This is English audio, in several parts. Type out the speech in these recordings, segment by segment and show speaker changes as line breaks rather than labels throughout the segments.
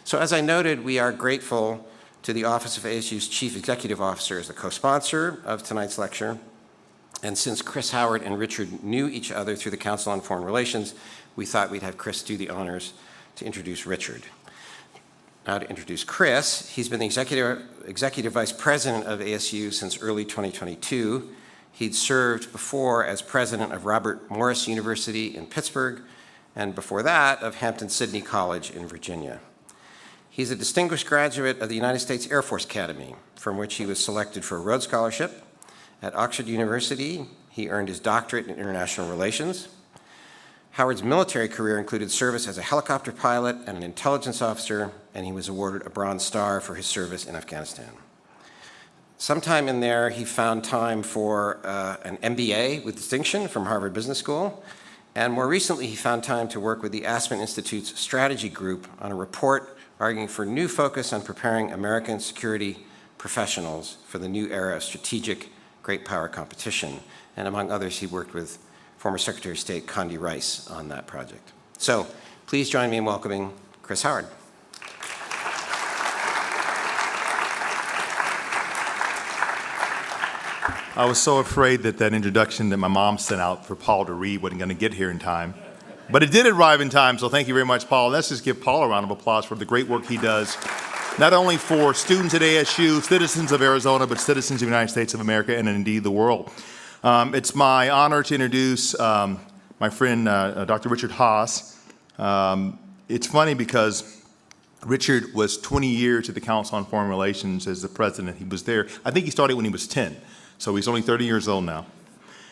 So as I noted, we are grateful to the Office of ASU's Chief Executive Officer as the co-sponsor of tonight's lecture. And since Chris Howard and Richard knew each other through the Council on Foreign Relations, we thought we'd have Chris do the honors to introduce Richard. Now to introduce Chris, he's been the Executive Vice President of ASU since early 2022. He'd served before as President of Robert Morris University in Pittsburgh, and before that of Hampton-Sydney College in Virginia. He's a distinguished graduate of the United States Air Force Academy, from which he was selected for a Rhodes Scholarship. At Oxford University, he earned his doctorate in international relations. Howard's military career included service as a helicopter pilot and an intelligence officer, and he was awarded a Bronze Star for his service in Afghanistan. Sometime in there, he found time for an MBA with distinction from Harvard Business School, and more recently, he found time to work with the Aspen Institute's strategy group on a report arguing for new focus on preparing American security professionals for the new era of strategic great power competition. And among others, he worked with former Secretary of State Condi Rice on that project. So please join me in welcoming Chris Howard.
I was so afraid that that introduction that my mom sent out for Paul to read wasn't going to get here in time. But it did arrive in time, so thank you very much, Paul. Let's just give Paul a round of applause for the great work he does, not only for students at ASU, citizens of Arizona, but citizens of the United States of America and indeed the world. It's my honor to introduce my friend, Dr. Richard Haass. It's funny because Richard was 20 years at the Council on Foreign Relations as the president. He was there, I think he started when he was 10, so he's only 30 years old now.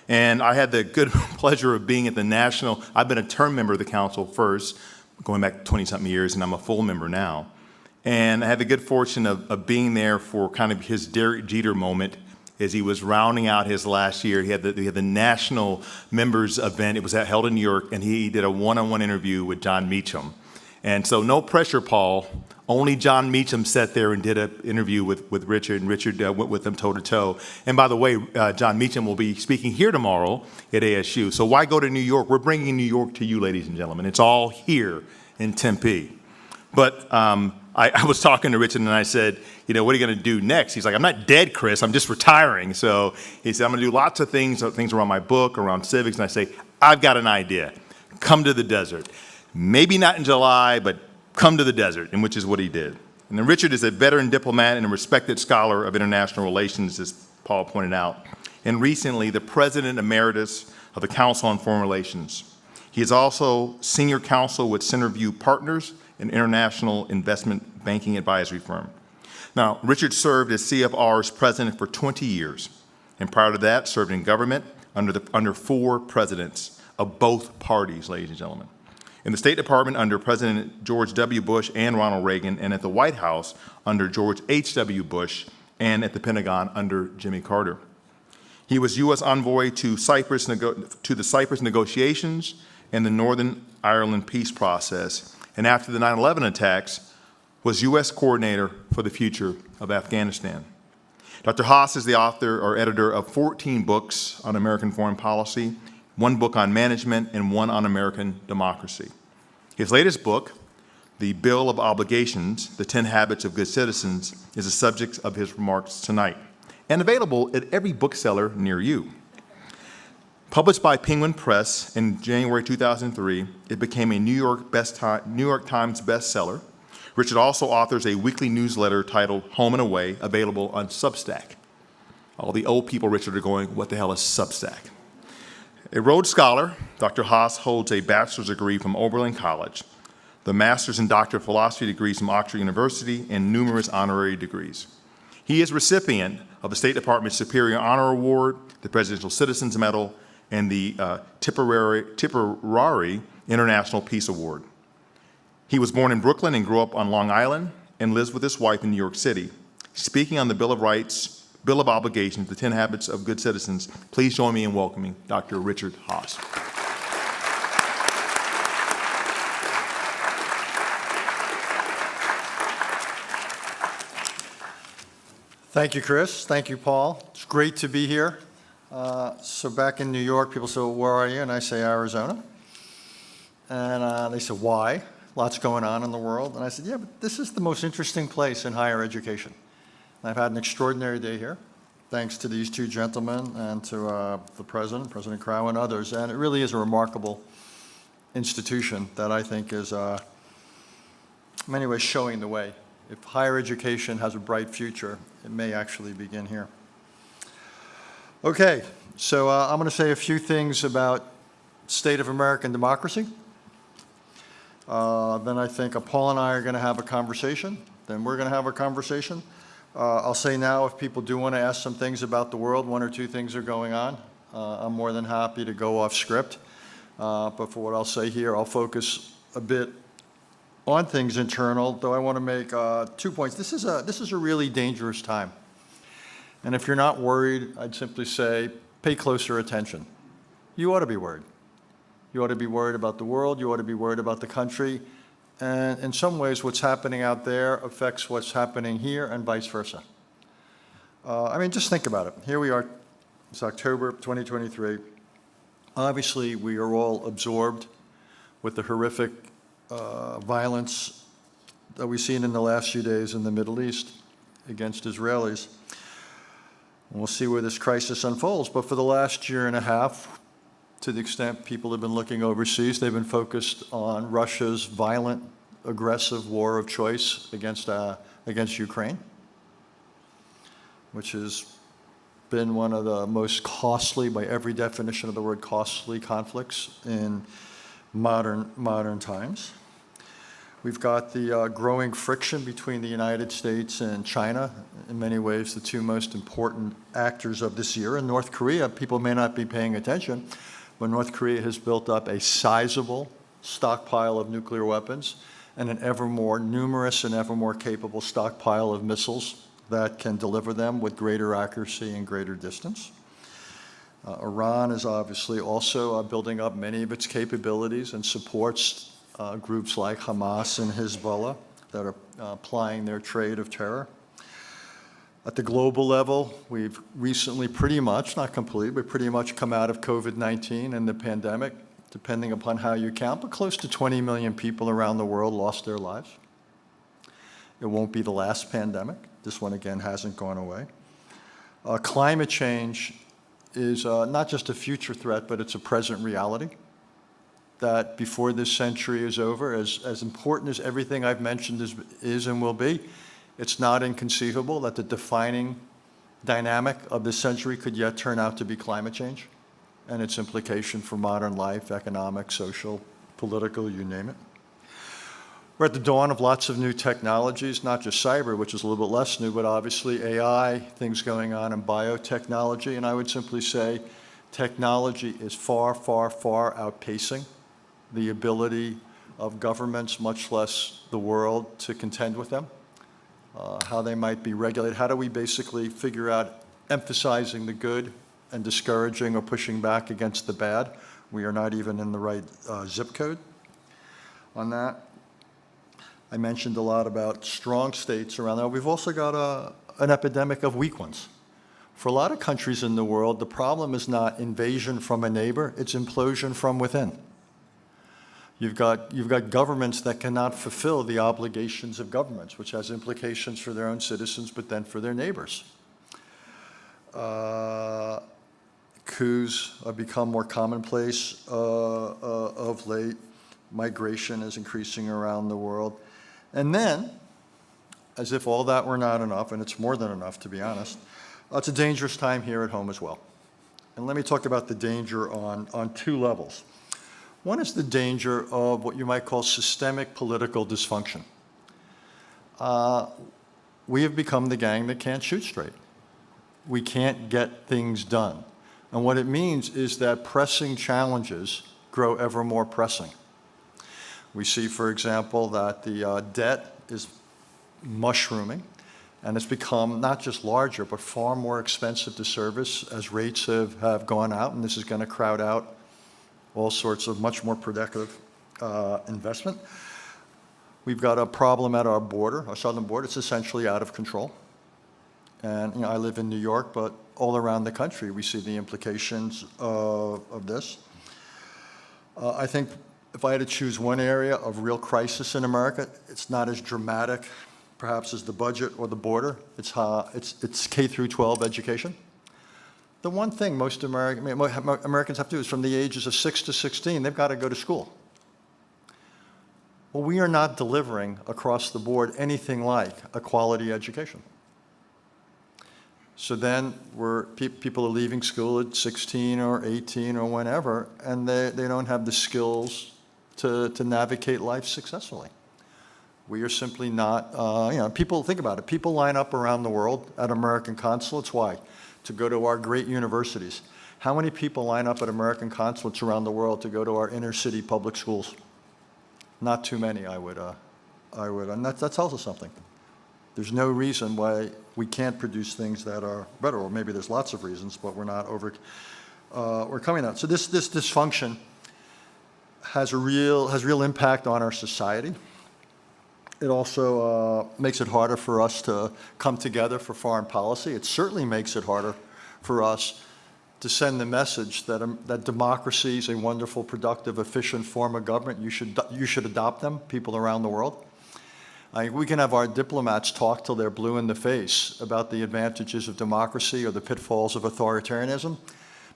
And I had the good pleasure of being at the national, I've been a term member of the council first, going back 20-something years, and I'm a full member now. And I had the good fortune of being there for kind of his Derek Jeter moment as he was rounding out his last year. He had the national members event. It was held in New York, and he did a one-on-one interview with John Meacham. And so no pressure, Paul. Only John Meacham sat there and did an interview with Richard, and Richard went with them toe-to-toe. And by the way, John Meacham will be speaking here tomorrow at ASU. So why go to New York? We're bringing New York to you, ladies and gentlemen. It's all here in Tempe. But I was talking to Richard, and I said, you know, what are you going to do next? He's like, I'm not dead, Chris. I'm just retiring. So he said, I'm going to do lots of things around my book, around civics. And I say, I've got an idea. Come to the desert. Maybe not in July, but come to the desert, and which is what he did. And then Richard is a veteran diplomat and a respected scholar of international relations, as Paul pointed out, and recently the president emeritus of the Council on Foreign Relations. He is also senior counsel with Centerview Partners, an international investment banking advisory firm. Now, Richard served as CFR's president for 20 years, and prior to that, served in government under 4 presidents of both parties, ladies and gentlemen. In the State Department under President George W. Bush and Ronald Reagan, and at the White House under George H.W. Bush, and at the Pentagon under Jimmy Carter. He was U.S. envoy to the Cyprus negotiations and the Northern Ireland peace process, and after the 9/11 attacks, was U.S. coordinator for the future of Afghanistan. Dr. Haass is the author or editor of 14 books on American foreign policy, 1 book on management, and 1 on American democracy. His latest book, The Bill of Obligations, The 10 Habits of Good Citizens, is the subject of his remarks tonight, and available at every bookseller near you. Published by Penguin Press in January 2003, it became a New York Times bestseller. Richard also authors a weekly newsletter titled Home and Away, available on Substack. All the old people, Richard, are going, what the hell is Substack? A Rhodes Scholar, Dr. Haass holds a bachelor's degree from Oberlin College, the master's and doctor of philosophy degrees from Oxford University, and numerous honorary degrees. He is recipient of the State Department Superior Honor Award, the Presidential Citizens Medal, and the Tipperary International Peace Award. He was born in Brooklyn and grew up on Long Island and lives with his wife in New York City. Speaking on the Bill of Obligations, the 10 Habits of Good Citizens, please join me in welcoming Dr. Richard Haass.
Thank you, Chris. Thank you, Paul. It's great to be here. So back in New York, people say, well, where are you? And I say Arizona. And they say, why? lots going on in the world. And I said, yeah, but this is the most interesting place in higher education. And I've had an extraordinary day here, thanks to these two gentlemen and to the president, President Crow, and others. And it really is a remarkable institution that I think is, in many ways, showing the way. If higher education has a bright future, it may actually begin here. Okay, so I'm going to say a few things about state of American democracy. Then I think Paul and I are going to have a conversation. Then we're going to have a conversation. I'll say now, if people do want to ask some things about the world, one or two things are going on. I'm more than happy to go off script. But for what I'll say here, I'll focus a bit on things internal, though I want to make 2 points. This is a really dangerous time. And if you're not worried, I'd simply say, pay closer attention. You ought to be worried. You ought to be worried about the world. You ought to be worried about the country. And in some ways, what's happening out there affects what's happening here and vice versa. I mean, just think about it. Here we are. It's October 2023. Obviously, we are all absorbed with the horrific violence that we've seen in the last few days in the Middle East against Israelis. And we'll see where this crisis unfolds. But for the last year and a half, to the extent people have been looking overseas, they've been focused on Russia's violent, aggressive war of choice against Ukraine, which has been one of the most costly, by every definition of the word costly, conflicts in modern times. We've got the growing friction between the United States and China, in many ways the two most important actors of this year. In North Korea, people may not be paying attention, but North Korea has built up a sizable stockpile of nuclear weapons and an ever more numerous and ever more capable stockpile of missiles that can deliver them with greater accuracy and greater distance. Iran is obviously also building up many of its capabilities and supports groups like Haass and Hezbollah that are plying their trade of terror. At the global level, we've recently pretty much, not completely, but pretty much come out of COVID-19 and the pandemic, depending upon how you count, but close to 20 million people around the world lost their lives. It won't be the last pandemic. This one, again, hasn't gone away. Climate change is not just a future threat, but it's a present reality that before this century is over, as important as everything I've mentioned is and will be, it's not inconceivable that the defining dynamic of this century could yet turn out to be climate change and its implication for modern life, economic, social, political, you name it. We're at the dawn of lots of new technologies, not just cyber, which is a little bit less new, but obviously AI, things going on in biotechnology. And I would simply say technology is far, far, far outpacing the ability of governments, much less the world, to contend with them. How they might be regulated. How do we basically figure out emphasizing the good and discouraging or pushing back against the bad? We are not even in the right zip code on that. I mentioned a lot about strong states around there. We've also got an epidemic of weak ones. For a lot of countries in the world, the problem is not invasion from a neighbor, it's implosion from within. You've got governments that cannot fulfill the obligations of governments, which has implications for their own citizens, but then for their neighbors. Coups have become more commonplace of late. Migration is increasing around the world. And then, as if all that were not enough, and it's more than enough, to be honest, it's a dangerous time here at home as well. And let me talk about the danger on two levels. One is the danger of what you might call systemic political dysfunction. We have become the gang that can't shoot straight. We can't get things done. And what it means is that pressing challenges grow ever more pressing. We see, for example, that the debt is mushrooming, and it's become not just larger, but far more expensive to service as rates have gone out, and this is going to crowd out all sorts of much more productive investment. We've got a problem at our border, our southern border. It's essentially out of control. And I live in New York, but all around the country we see the implications of this. I think if I had to choose one area of real crisis in America, it's not as dramatic, perhaps, as the budget or the border. It's K through 12 education. The one thing most Americans have to do is from the ages of 6 to 16, they've got to go to school. Well, we are not delivering across the board anything like a quality education. So then people are leaving school at 16 or 18 or whenever, and they don't have the skills to navigate life successfully. We are simply not, people, think about it, people line up around the world at American consulates. Why? To go to our great universities. How many people line up at American consulates around the world to go to our inner city public schools? Not too many, I would, and that tells us something. There's no reason why we can't produce things that are better, or maybe there's lots of reasons, but we're not we're coming out. So this dysfunction has real impact on our society. It also makes it harder for us to come together for foreign policy. It certainly makes it harder for us to send the message that democracy is a wonderful, productive, efficient form of government. You should adopt them, people around the world. We can have our diplomats talk till they're blue in the face about the advantages of democracy or the pitfalls of authoritarianism,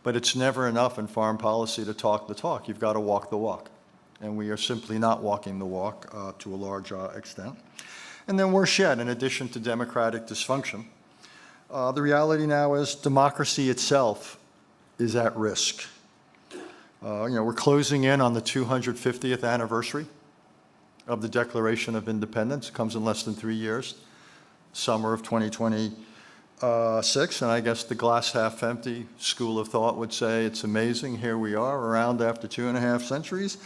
but it's never enough in foreign policy to talk the talk. You've got to walk the walk. And we are simply not walking the walk to a large extent. And then worse yet, in addition to democratic dysfunction, the reality now is democracy itself is at risk. We're closing in on the 250th anniversary of the Declaration of Independence. It comes in less than 3 years, summer of 2026. And I guess the glass half empty school of thought would say it's amazing, here we are, around after 2.5 centuries.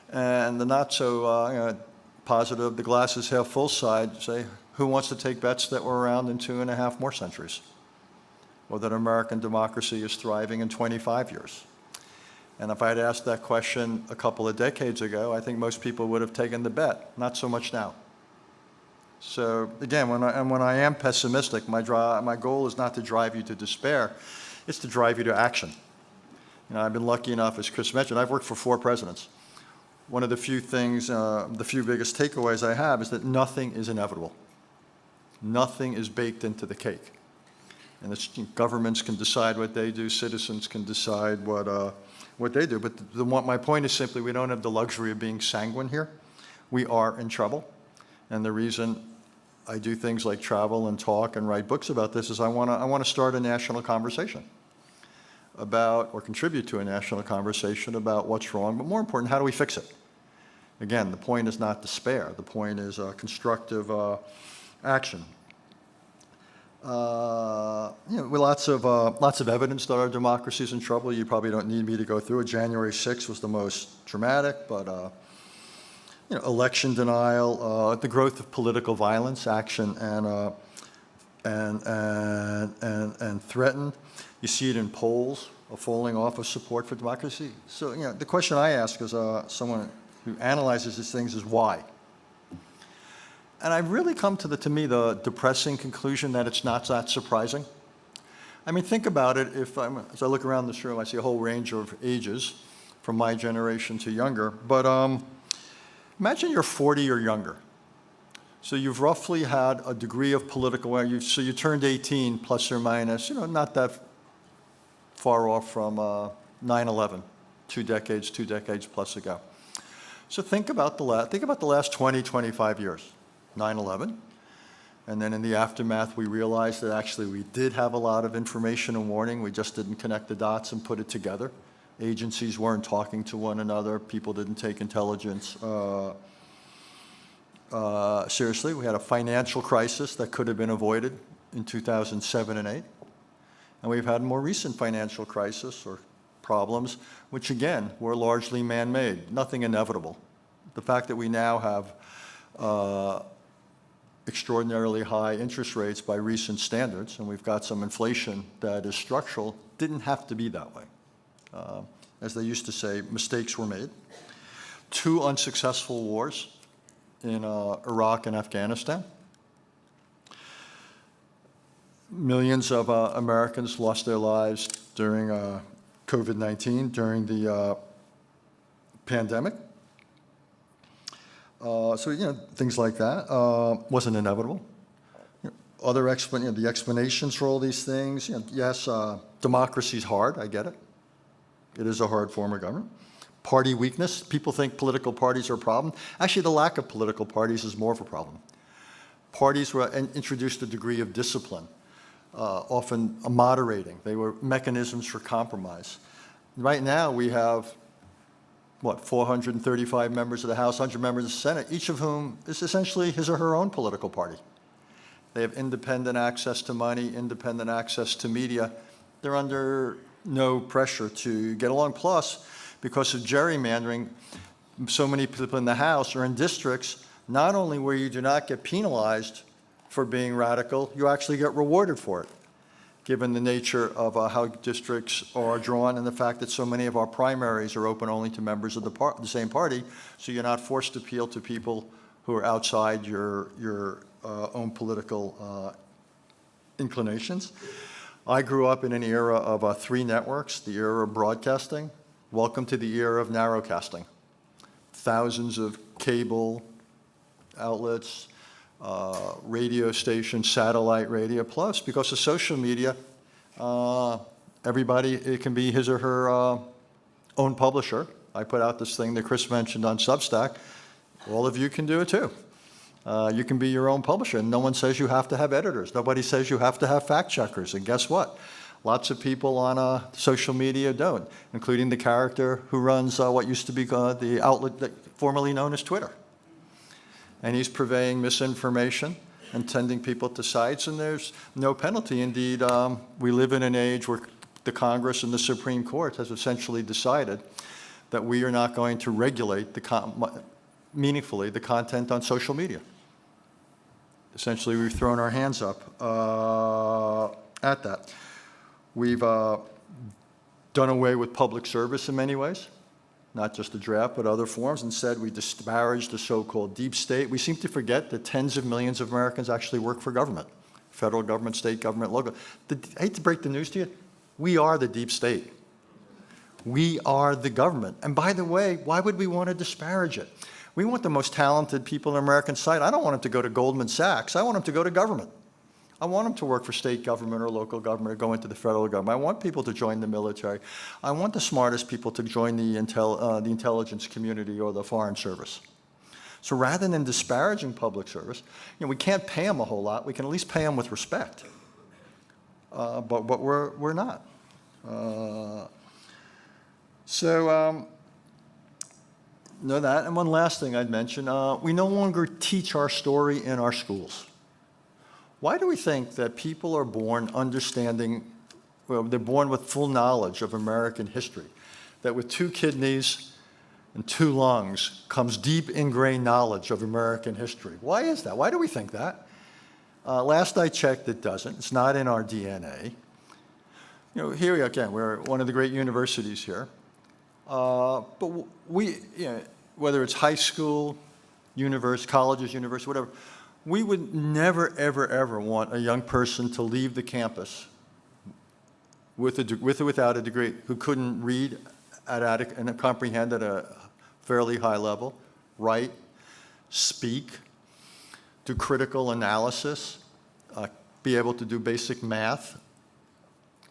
And the not so positive, the glass is half full side, say, who wants to take bets that we're around in 2.5 more centuries? Or that American democracy is thriving in 25 years? And if I had asked that question a couple of decades ago, I think most people would have taken the bet. Not so much now. So again, when I am pessimistic, my goal is not to drive you to despair, it's to drive you to action. I've been lucky enough, as Chris mentioned, I've worked for 4 presidents. One of the few things, the few biggest takeaways I have is that nothing is inevitable. Nothing is baked into the cake. And governments can decide what they do, citizens can decide what they do. But my point is simply we don't have the luxury of being sanguine here. We are in trouble. And the reason I do things like travel and talk and write books about this is I want to start a national conversation about, or contribute to a national conversation about what's wrong, but more important, how do we fix it? Again, the point is not despair. The point is constructive action. With lots of evidence that our democracy is in trouble. You probably don't need me to go through it. January 6th was the most dramatic, but election denial, the growth of political violence, action and threatened. You see it in polls, a falling off of support for democracy. So the question I ask as someone who analyzes these things is why? And I've really come to me, the depressing conclusion that it's not that surprising. I mean, think about it. As I look around this room, I see a whole range of ages, from my generation to younger. But imagine you're 40 or younger. So you've roughly had a degree of political, so you turned 18, plus or minus, not that far off from 9/11, 2 decades plus ago. So think about the last 20, 25 years. 9/11, and then in the aftermath we realized that actually we did have a lot of information and warning, we just didn't connect the dots and put it together. Agencies weren't talking to one another, people didn't take intelligence seriously. We had a financial crisis that could have been avoided in 2007 and 8, and we've had more recent financial crisis or problems, which again were largely man-made, nothing inevitable. The fact that we now have extraordinarily high interest rates by recent standards, and we've got some inflation that is structural, didn't have to be that way. As they used to say, mistakes were made. 2 unsuccessful wars in Iraq and Afghanistan. Millions of Americans lost their lives during COVID-19, during the pandemic. So, things like that. Wasn't inevitable. The explanations for all these things, yes, democracy's hard, I get it. It is a hard form of government. Party weakness, people think political parties are a problem. Actually, the lack of political parties is more of a problem. Parties were introduced a degree of discipline, often moderating. They were mechanisms for compromise. Right now, we have, 435 members of the House, 100 members of the Senate, each of whom is essentially his or her own political party. They have independent access to money, independent access to media. They're under no pressure to get along. Plus, because of gerrymandering, so many people in the House are in districts, not only where you do not get penalized for being radical, you actually get rewarded for it, given the nature of how districts are drawn and the fact that so many of our primaries are open only to members of the same party, so you're not forced to appeal to people who are outside your own political inclinations. I grew up in an era of 3 networks, the era of broadcasting. Welcome to the era of narrowcasting. Thousands of cable outlets, radio stations, satellite radio, plus because of social media, everybody, it can be his or her own publisher. I put out this thing that Chris mentioned on Substack. All of you can do it too. You can be your own publisher, and no one says you have to have editors. Nobody says you have to have fact checkers, and guess what? Lots of people on social media don't, including the character who runs what used to be the outlet that formerly known as Twitter. And he's purveying misinformation and sending people to sites, and there's no penalty. Indeed, we live in an age where the Congress and the Supreme Court has essentially decided that we are not going to regulate meaningfully the content on social media. Essentially, we've thrown our hands up at that. We've done away with public service in many ways, not just the draft, but other forms. Instead, we disparage the so-called deep state. We seem to forget that tens of millions of Americans actually work for government, federal government, state government, local. I hate to break the news to you, we are the deep state. We are the government. And by the way, why would we want to disparage it? We want the most talented people in American society. I don't want them to go to Goldman Sachs. I want them to go to government. I want them to work for state government or local government or go into the federal government. I want people to join the military. I want the smartest people to join the intelligence community or the foreign service. So rather than disparaging public service, we can't pay them a whole lot. We can at least pay them with respect. But we're not. Know that. And one last thing I'd mention, we no longer teach our story in our schools. Why do we think that people are born understanding, they're born with full knowledge of American history, that with 2 kidneys and 2 lungs comes deep ingrained knowledge of American history? Why is that? Why do we think that? Last I checked, it doesn't. It's not in our DNA. Here we again, we're one of the great universities here. But we, whether it's high school, colleges, university, whatever, we would never, ever, ever want a young person to leave the campus with or without a degree, who couldn't read and comprehend at a fairly high level, write, speak, do critical analysis, be able to do basic math,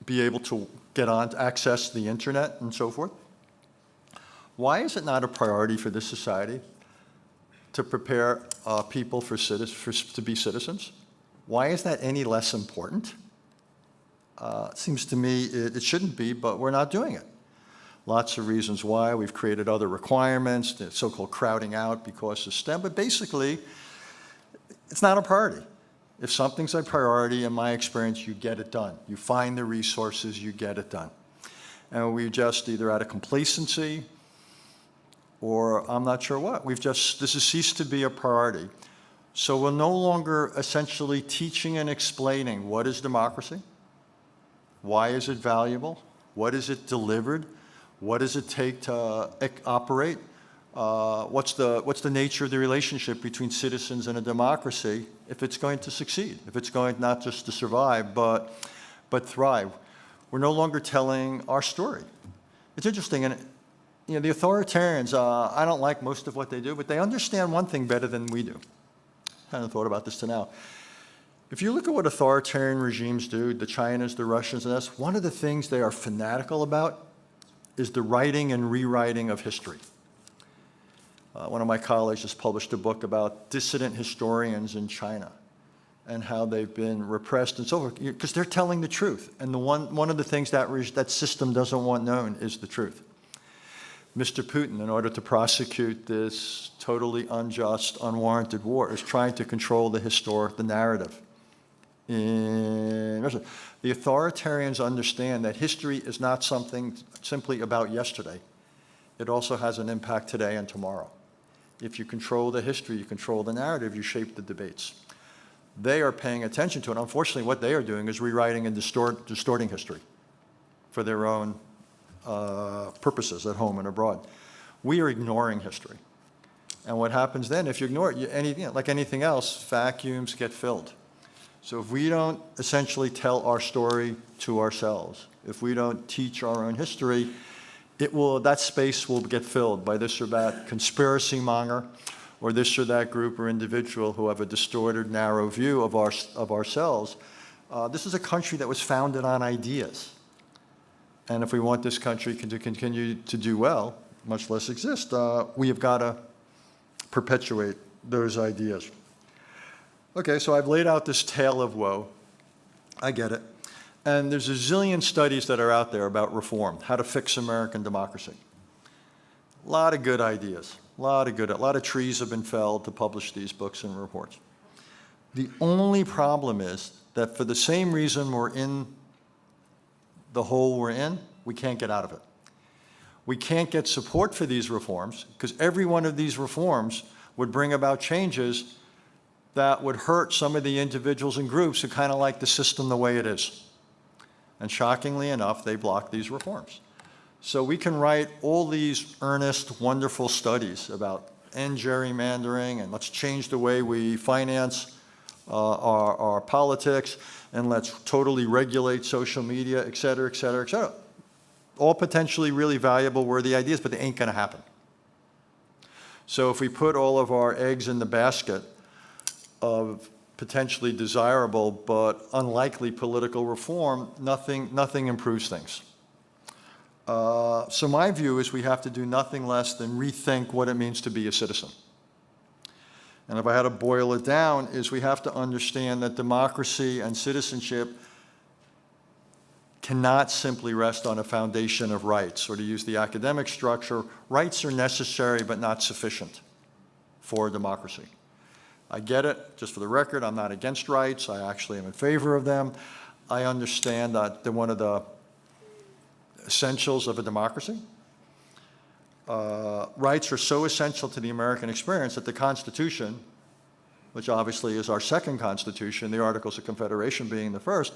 be able to get on to access the internet and so forth. Why is it not a priority for this society to prepare people to be citizens? Why is that any less important? It seems to me it shouldn't be, but we're not doing it. Lots of reasons why. We've created other requirements, the so-called crowding out because of STEM, but basically, it's not a priority. If something's a priority, in my experience, you get it done. You find the resources, you get it done. And we just either out of complacency or I'm not sure what. This has ceased to be a priority. So we're no longer essentially teaching and explaining what is democracy, why is it valuable, what is it delivered, what does it take to operate, what's the nature of the relationship between citizens and a democracy if it's going to succeed, if it's going not just to survive but thrive. We're no longer telling our story. It's interesting, and the authoritarians, I don't like most of what they do, but they understand one thing better than we do. I hadn't thought about this till now. If you look at what authoritarian regimes do, the Chinas, the Russians, and us, one of the things they are fanatical about is the writing and rewriting of history. One of my colleagues just published a book about dissident historians in China and how they've been repressed and so forth, because they're telling the truth. And one of the things that system doesn't want known is the truth. Mr. Putin, in order to prosecute this totally unjust, unwarranted war, is trying to control the narrative in Russia. The authoritarians understand that history is not something simply about yesterday. It also has an impact today and tomorrow. If you control the history, you control the narrative, you shape the debates. They are paying attention to it. Unfortunately, what they are doing is rewriting and distorting history for their own purposes at home and abroad. We are ignoring history. And what happens then, if you ignore it, like anything else, vacuums get filled. So if we don't essentially tell our story to ourselves, if we don't teach our own history, that space will get filled by this or that conspiracy monger or this or that group or individual who have a distorted, narrow view of ourselves. This is a country that was founded on ideas. And if we want this country to continue to do well, much less exist, we have got to perpetuate those ideas. Okay, so I've laid out this tale of woe. I get it. And there's a zillion studies that are out there about reform, how to fix American democracy. A lot of good ideas, a lot of trees have been felled to publish these books and reports. The only problem is that for the same reason we're in the hole we're in, we can't get out of it. We can't get support for these reforms because every one of these reforms would bring about changes that would hurt some of the individuals and groups who kind of like the system the way it is. And shockingly enough, they block these reforms. So we can write all these earnest, wonderful studies about end gerrymandering and let's change the way we finance our politics and let's totally regulate social media, et cetera, et cetera, et cetera. All potentially really valuable, worthy ideas, but they ain't going to happen. So if we put all of our eggs in the basket of potentially desirable but unlikely political reform, nothing improves things. So my view is we have to do nothing less than rethink what it means to be a citizen. And if I had to boil it down, is we have to understand that democracy and citizenship cannot simply rest on a foundation of rights, or to use the academic structure, rights are necessary but not sufficient for democracy. I get it. Just for the record, I'm not against rights. I actually am in favor of them. I understand that they're one of the essentials of a democracy. Rights are so essential to the American experience that the Constitution, which obviously is our second Constitution, the Articles of Confederation being the first,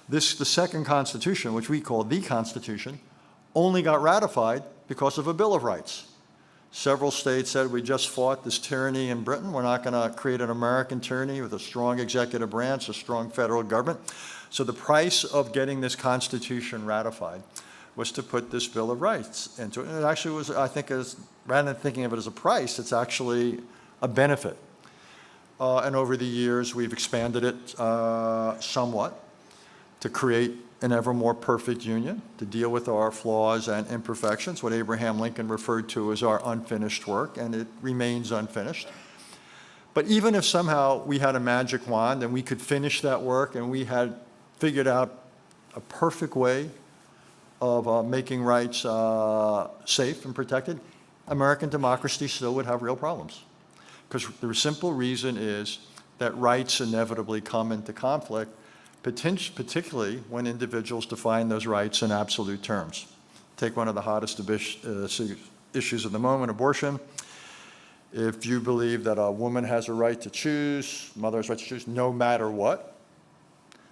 the second Constitution, which we call the Constitution, only got ratified because of a Bill of Rights. Several states said, we just fought this tyranny in Britain. We're not going to create an American tyranny with a strong executive branch, a strong federal government. So the price of getting this Constitution ratified was to put this Bill of Rights into it. And it actually was, I think, rather than thinking of it as a price, it's actually a benefit. And over the years, we've expanded it somewhat to create an ever more perfect union, to deal with our flaws and imperfections, what Abraham Lincoln referred to as our unfinished work, and it remains unfinished. But even if somehow we had a magic wand and we could finish that work and we had figured out a perfect way of making rights safe and protected, American democracy still would have real problems. Because the simple reason is that rights inevitably come into conflict, particularly when individuals define those rights in absolute terms. Take one of the hottest issues of the moment, abortion. If you believe that a woman has a right to choose, mother has a right to choose no matter what,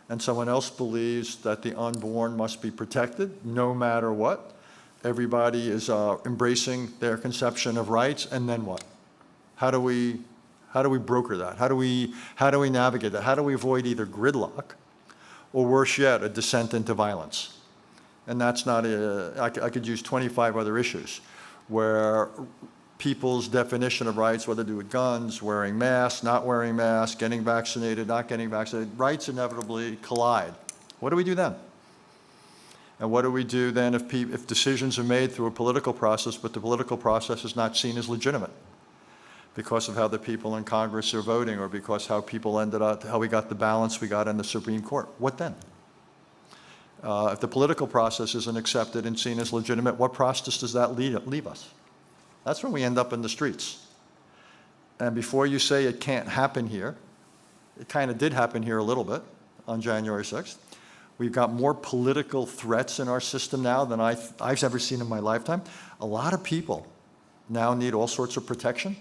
and someone else believes that the unborn must be protected no matter what, everybody is embracing their conception of rights, and then what? How do we broker that? How do we navigate that? How do we avoid either gridlock or worse yet, a descent into violence? And that's not I could use 25 other issues. where people's definition of rights, whether to do with guns, wearing masks, not wearing masks, getting vaccinated, not getting vaccinated, rights inevitably collide. What do we do then? And what do we do then if decisions are made through a political process, but the political process is not seen as legitimate because of how the people in Congress are voting, or because how people ended up, how we got the balance we got in the Supreme Court? What then? If the political process isn't accepted and seen as legitimate, what process does that leave us? That's when we end up in the streets. And before you say it can't happen here, it kind of did happen here a little bit on January 6th. We've got more political threats in our system now than I've ever seen in my lifetime. A lot of people now need all sorts of protection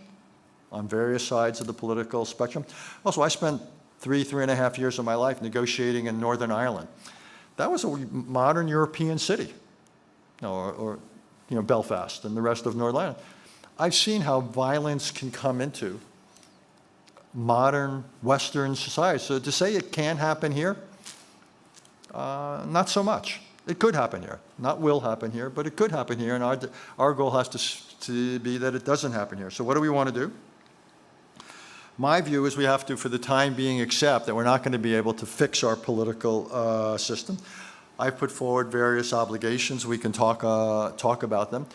on various sides of the political spectrum. Also, I spent 3.5 years of my life negotiating in Northern Ireland. That was a modern European city, or Belfast and the rest of Northern Ireland. I've seen how violence can come into modern Western society. So to say it can happen here, not so much. It could happen here. Not will happen here, but it could happen here, and our goal has to be that it doesn't happen here. So what do we want to do? My view is we have to, for the time being, accept that we're not going to be able to fix our political system. I've put forward various obligations. We can talk about them.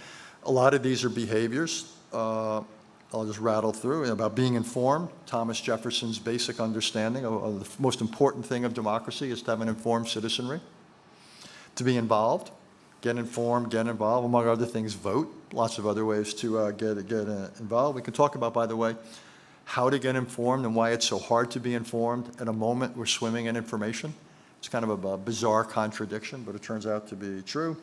A lot of these are behaviors. I'll just rattle through about being informed. Thomas Jefferson's basic understanding of the most important thing of democracy is to have an informed citizenry. To be involved, get informed, get involved. Among other things, vote. Lots of other ways to get involved. We can talk about, by the way, how to get informed and why it's so hard to be informed at a moment we're swimming in information. It's kind of a bizarre contradiction, but it turns out to be true.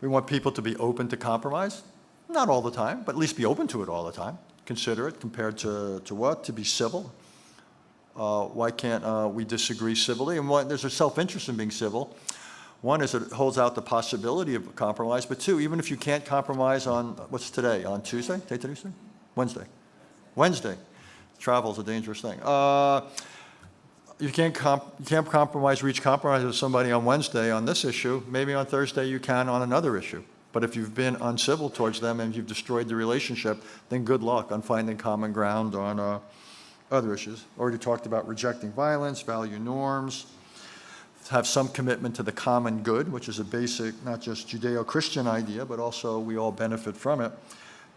We want people to be open to compromise. Not all the time, but at least be open to it all the time. Consider it compared to what? To be civil. Why can't we disagree civilly? And there's a self-interest in being civil. One is it holds out the possibility of compromise, but two, even if you can't compromise on, what's today? On Tuesday? Tuesday? Wednesday. Wednesday. Travel's a dangerous thing. You can't compromise, reach compromise with somebody on Wednesday on this issue. Maybe on Thursday you can on another issue. But if you've been uncivil towards them and you've destroyed the relationship, then good luck on finding common ground on other issues. Already talked about rejecting violence, value norms, have some commitment to the common good, which is a basic, not just Judeo-Christian idea, but also we all benefit from it.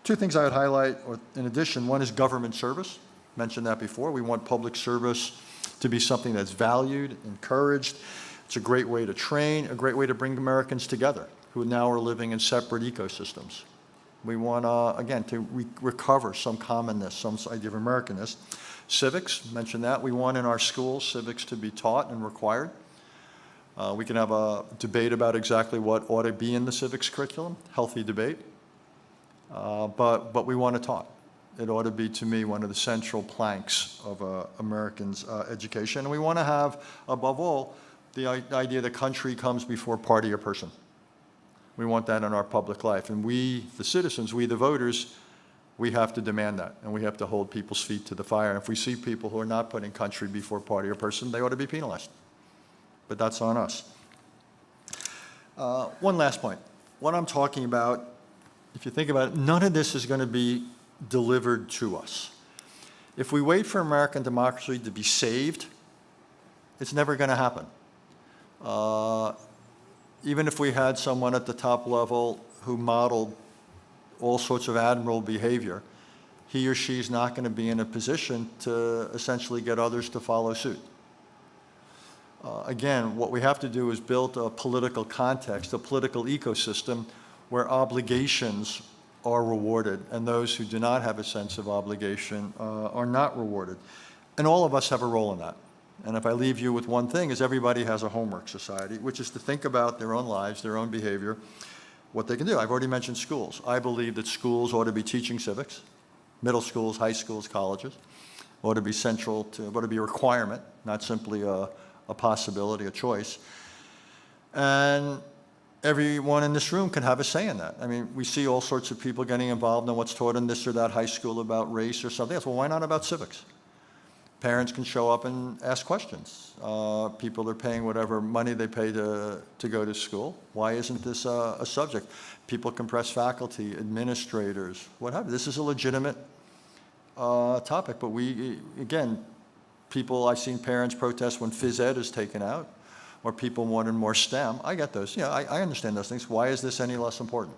Two things I would highlight, or in addition, one is government service. Mentioned that before. We want public service to be something that's valued, encouraged. It's a great way to train, a great way to bring Americans together who now are living in separate ecosystems. We want, again, to recover some commonness, some idea of Americanness. Civics, mentioned that. We want in our schools civics to be taught and required. We can have a debate about exactly what ought to be in the civics curriculum, healthy debate, but we want it taught. It ought to be, to me, one of the central planks of Americans' education. And we want to have, above all, the idea that country comes before party or person. We want that in our public life. And we, the citizens, we, the voters, we have to demand that. And we have to hold people's feet to the fire. And if we see people who are not putting country before party or person, they ought to be penalized. But that's on us. One last point. What I'm talking about, if you think about it, none of this is going to be delivered to us. If we wait for American democracy to be saved, it's never going to happen. Even if we had someone at the top level who modeled all sorts of admirable behavior, he or she is not going to be in a position to essentially get others to follow suit. Again, what we have to do is build a political context, a political ecosystem where obligations are rewarded and those who do not have a sense of obligation are not rewarded. And all of us have a role in that. And if I leave you with one thing, is everybody has a homework society, which is to think about their own lives, their own behavior, what they can do. I've already mentioned schools. I believe that schools ought to be teaching civics, middle schools, high schools, colleges, ought to be central to, ought to be a requirement, not simply a possibility, a choice. And everyone in this room can have a say in that. I mean, we see all sorts of people getting involved in what's taught in this or that high school about race or something else. Well, why not about civics? Parents can show up and ask questions. People are paying whatever money they pay to go to school. Why isn't this a subject? People can press faculty, administrators, what have you. This is a legitimate topic, but again, I've seen parents protest when phys ed is taken out, or people wanted more STEM. I get those. Yeah, I understand those things. Why is this any less important?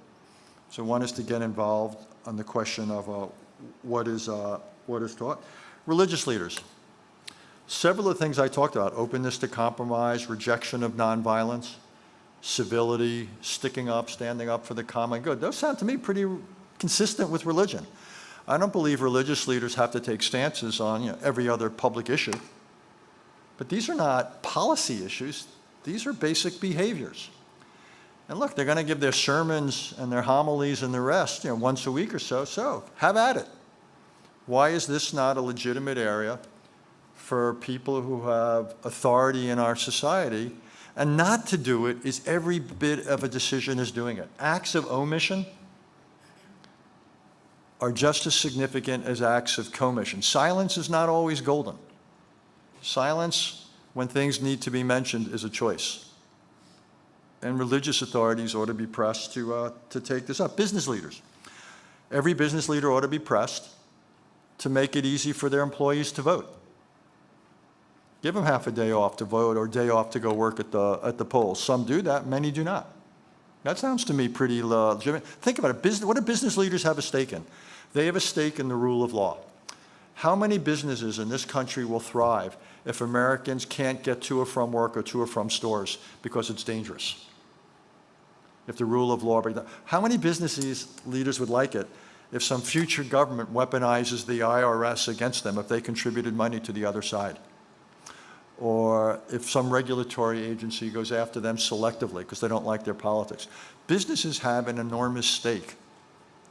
So one is to get involved on the question of what is taught. Religious leaders. Several of the things I talked about, openness to compromise, rejection of nonviolence, civility, sticking up, standing up for the common good. Those sound to me pretty consistent with religion. I don't believe religious leaders have to take stances on every other public issue. But these are not policy issues. These are basic behaviors. And look, they're going to give their sermons and their homilies and the rest once a week or so. So have at it. Why is this not a legitimate area for people who have authority in our society? And not to do it is every bit of a decision as doing it. Acts of omission are just as significant as acts of commission. Silence is not always golden. Silence, when things need to be mentioned, is a choice. And religious authorities ought to be pressed to take this up. Business leaders. Every business leader ought to be pressed to make it easy for their employees to vote. Give them half a day off to vote or a day off to go work at the polls. Some do that, many do not. That sounds to me pretty legitimate. Think about it. What do business leaders have a stake in? They have a stake in the rule of law. How many businesses in this country will thrive if Americans can't get to or from work or to or from stores because it's dangerous? If the rule of law breaks down. How many business leaders would like it if some future government weaponizes the IRS against them if they contributed money to the other side? Or if some regulatory agency goes after them selectively because they don't like their politics. Businesses have an enormous stake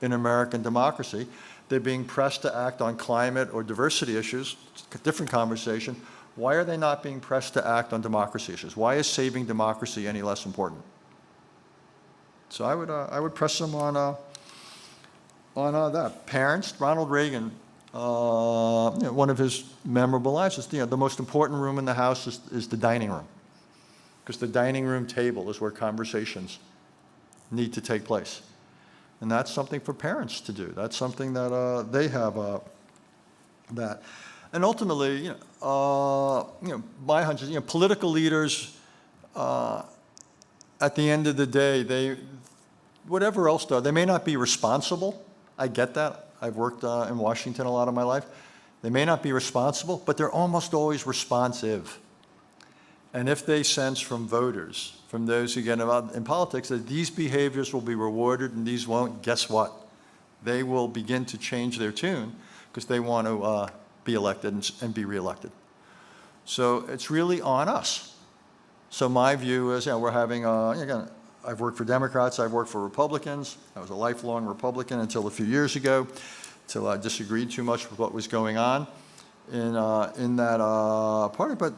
in American democracy. They're being pressed to act on climate or diversity issues. It's a different conversation. Why are they not being pressed to act on democracy issues? Why is saving democracy any less important? So I would press them on that. Parents, Ronald Reagan, one of his memorable lines is, the most important room in the house is the dining room, because the dining room table is where conversations need to take place. And that's something for parents to do. That's something that they have that. And ultimately, my hunch is, political leaders, at the end of the day, whatever else they may not be responsible. I get that. I've worked in Washington a lot of my life. They may not be responsible, but they're almost always responsive. And if they sense from voters, from those who get involved in politics, that these behaviors will be rewarded and these won't, guess what? They will begin to change their tune because they want to be elected and be reelected. So it's really on us. So my view is, we're having, again, I've worked for Democrats, I've worked for Republicans. I was a lifelong Republican until a few years ago, till I disagreed too much with what was going on in that party. But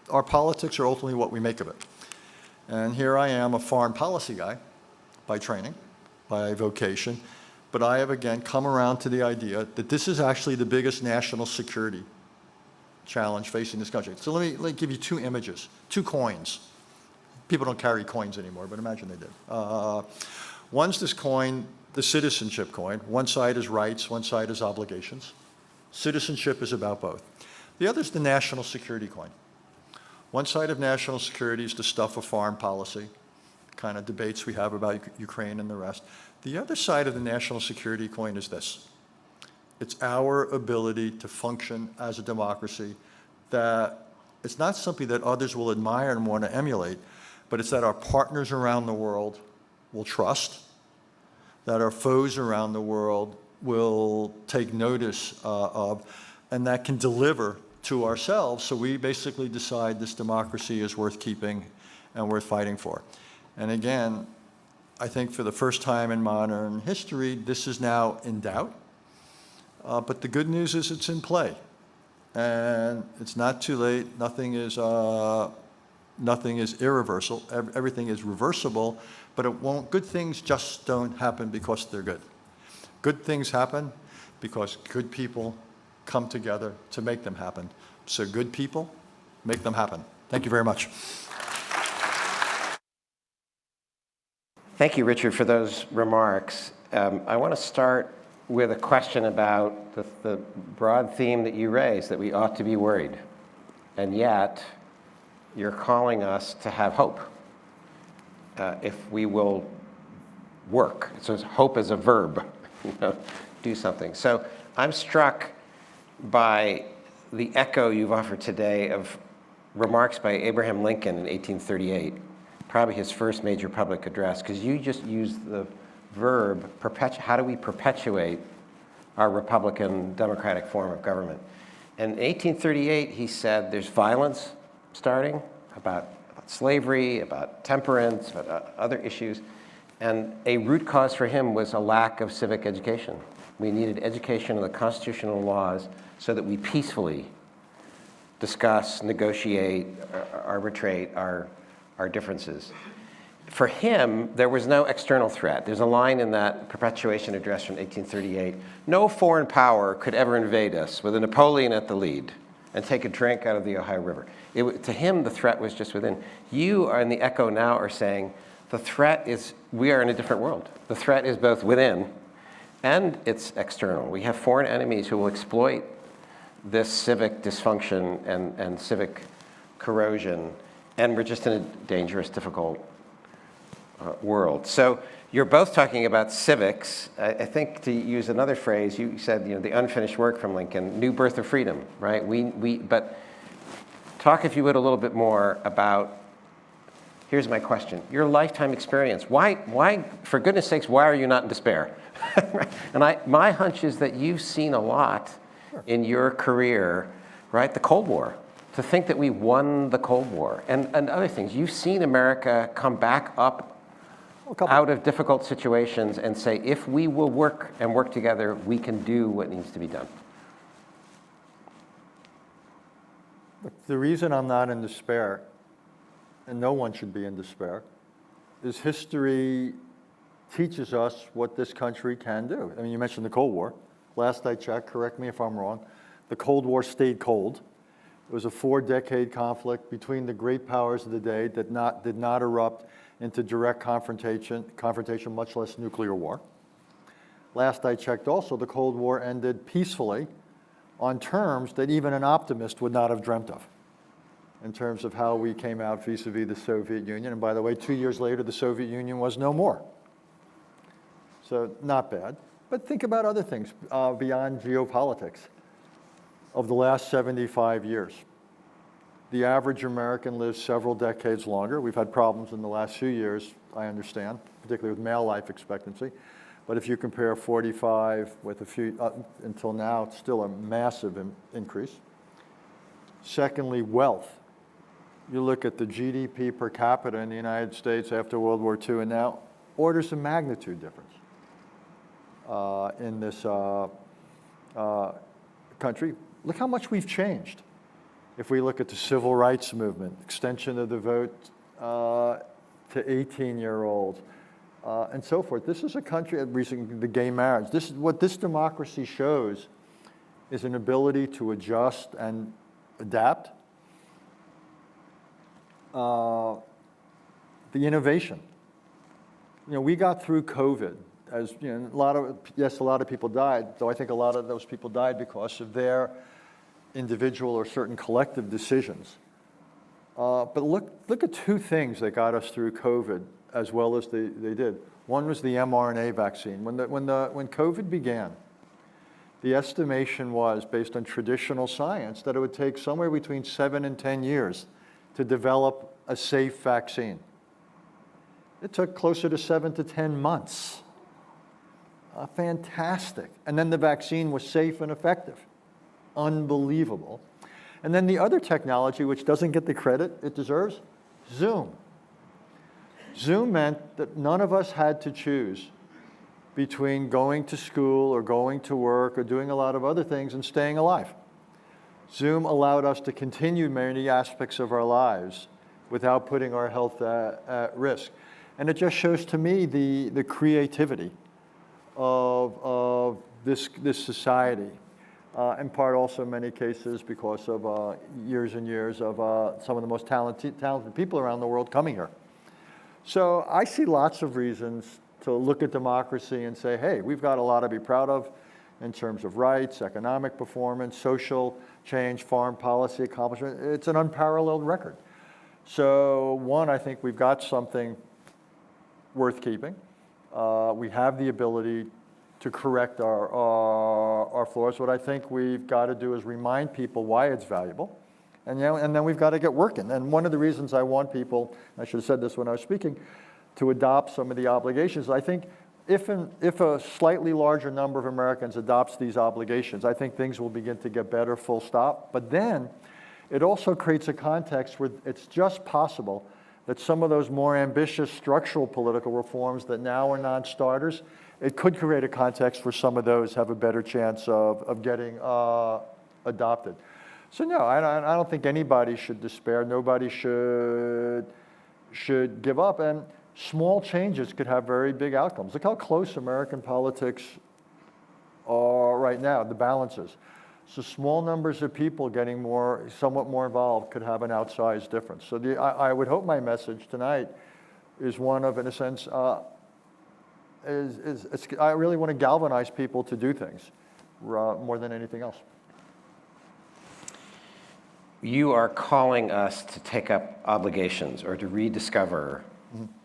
our politics are ultimately what we make of it. And here I am, a foreign policy guy by training, by vocation. But I have, again, come around to the idea that this is actually the biggest national security challenge facing this country. So let me give you two images, two coins. People don't carry coins anymore, but imagine they did. One's this coin, the citizenship coin. One side is rights, one side is obligations. Citizenship is about both. The other is the national security coin. One side of national security is the stuff of foreign policy, kind of debates we have about Ukraine and the rest. The other side of the national security coin is this. It's our ability to function as a democracy, that it's not something that others will admire and want to emulate, but it's that our partners around the world will trust, that our foes around the world will take notice of, and that can deliver to ourselves. So we basically decide this democracy is worth keeping and worth fighting for. And again, I think for the first time in modern history, this is now in doubt. But the good news is it's in play. And it's not too late. Nothing is irreversible. Everything is reversible. But it won't. Good things just don't happen because they're good. Good things happen because good people come together to make them happen. So good people, make them happen. Thank you very much.
Thank you, Richard, for those remarks. I want to start with a question about the broad theme that you raised, that we ought to be worried. And yet, you're calling us to have hope if we will work. So hope is a verb, do something. So I'm struck by the echo you've offered today of remarks by Abraham Lincoln in 1838, probably his first major public address, because you just used the verb, how do we perpetuate our Republican democratic form of government? And in 1838, he said there's violence starting about slavery, about temperance, about other issues. And a root cause for him was a lack of civic education. We needed education of the constitutional laws so that we peacefully discuss, negotiate, arbitrate our differences. For him, there was no external threat. There's a line in that perpetuation address from 1838. No foreign power could ever invade us with a Napoleon at the lead and take a drink out of the Ohio River. To him, the threat was just within. You are in the echo now are saying the threat is, we are in a different world. The threat is both within and it's external. We have foreign enemies who will exploit this civic dysfunction and civic corrosion, and we're just in a dangerous, difficult world. So you're both talking about civics. I think, to use another phrase, you said, the unfinished work from Lincoln, new birth of freedom, right? But talk, if you would, a little bit more about, here's my question, your lifetime experience. Why, for goodness sakes, why are you not in despair? And my hunch is that you've seen a lot in your career, right? The Cold War. To think that we won the Cold War and other things. You've seen America come back up out of difficult situations and say, if we will work together, we can do what needs to be done.
The reason I'm not in despair, and no one should be in despair, is history teaches us what this country can do. I mean, you mentioned the Cold War. Last I checked, correct me if I'm wrong, the Cold War stayed cold. It was a 4-decade conflict between the great powers of the day that did not erupt into direct confrontation, much less nuclear war. Last I checked also, the Cold War ended peacefully on terms that even an optimist would not have dreamt of, in terms of how we came out vis-a-vis the Soviet Union. And by the way, 2 years later, the Soviet Union was no more. So not bad. But think about other things beyond geopolitics of the last 75 years. The average American lives several decades longer. We've had problems in the last few years, I understand, particularly with male life expectancy. But if you compare 45 with a few, until now, it's still a massive increase. Secondly, wealth. You look at the GDP per capita in the United States after World War II and now, orders of magnitude difference in this country. Look how much we've changed. If we look at the civil rights movement, extension of the vote to 18-year-olds, and so forth. This is a country, recently the gay marriage. This is what this democracy shows is an ability to adjust and adapt. The innovation. We got through COVID. As a lot of people died, though I think a lot of those people died because of their individual or certain collective decisions. But look at two things that got us through COVID as well as they did. One was the mRNA vaccine. When COVID began, the estimation was, based on traditional science, that it would take somewhere between 7 and 10 years to develop a safe vaccine. It took closer to 7 to 10 months. Fantastic. And then the vaccine was safe and effective. Unbelievable. And then the other technology, which doesn't get the credit it deserves, Zoom. Zoom meant that none of us had to choose between going to school or going to work or doing a lot of other things and staying alive. Zoom allowed us to continue many aspects of our lives without putting our health at risk. And it just shows to me the creativity of this society. in part also in many cases because of years and years of some of the most talented people around the world coming here. So I see lots of reasons to look at democracy and say, hey, we've got a lot to be proud of in terms of rights, economic performance, social change, foreign policy accomplishment. It's an unparalleled record. So one, I think we've got something worth keeping. We have the ability to correct our flaws. What I think we've got to do is remind people why it's valuable. And, and then we've got to get working. And one of the reasons I want people, I should have said this when I was speaking, to adopt some of the obligations, I think if a slightly larger number of Americans adopts these obligations, I think things will begin to get better, full stop. But then it also creates a context where it's just possible that some of those more ambitious structural political reforms that now are non-starters, it could create a context where some of those have a better chance of getting adopted. So no, I don't think anybody should despair. Nobody should give up. And small changes could have very big outcomes. Look how close American politics are right now, the balances. So small numbers of people getting somewhat more involved could have an outsized difference. So I would hope my message tonight is one of, in a sense, I really want to galvanize people to do things more than anything else.
You are calling us to take up obligations or to rediscover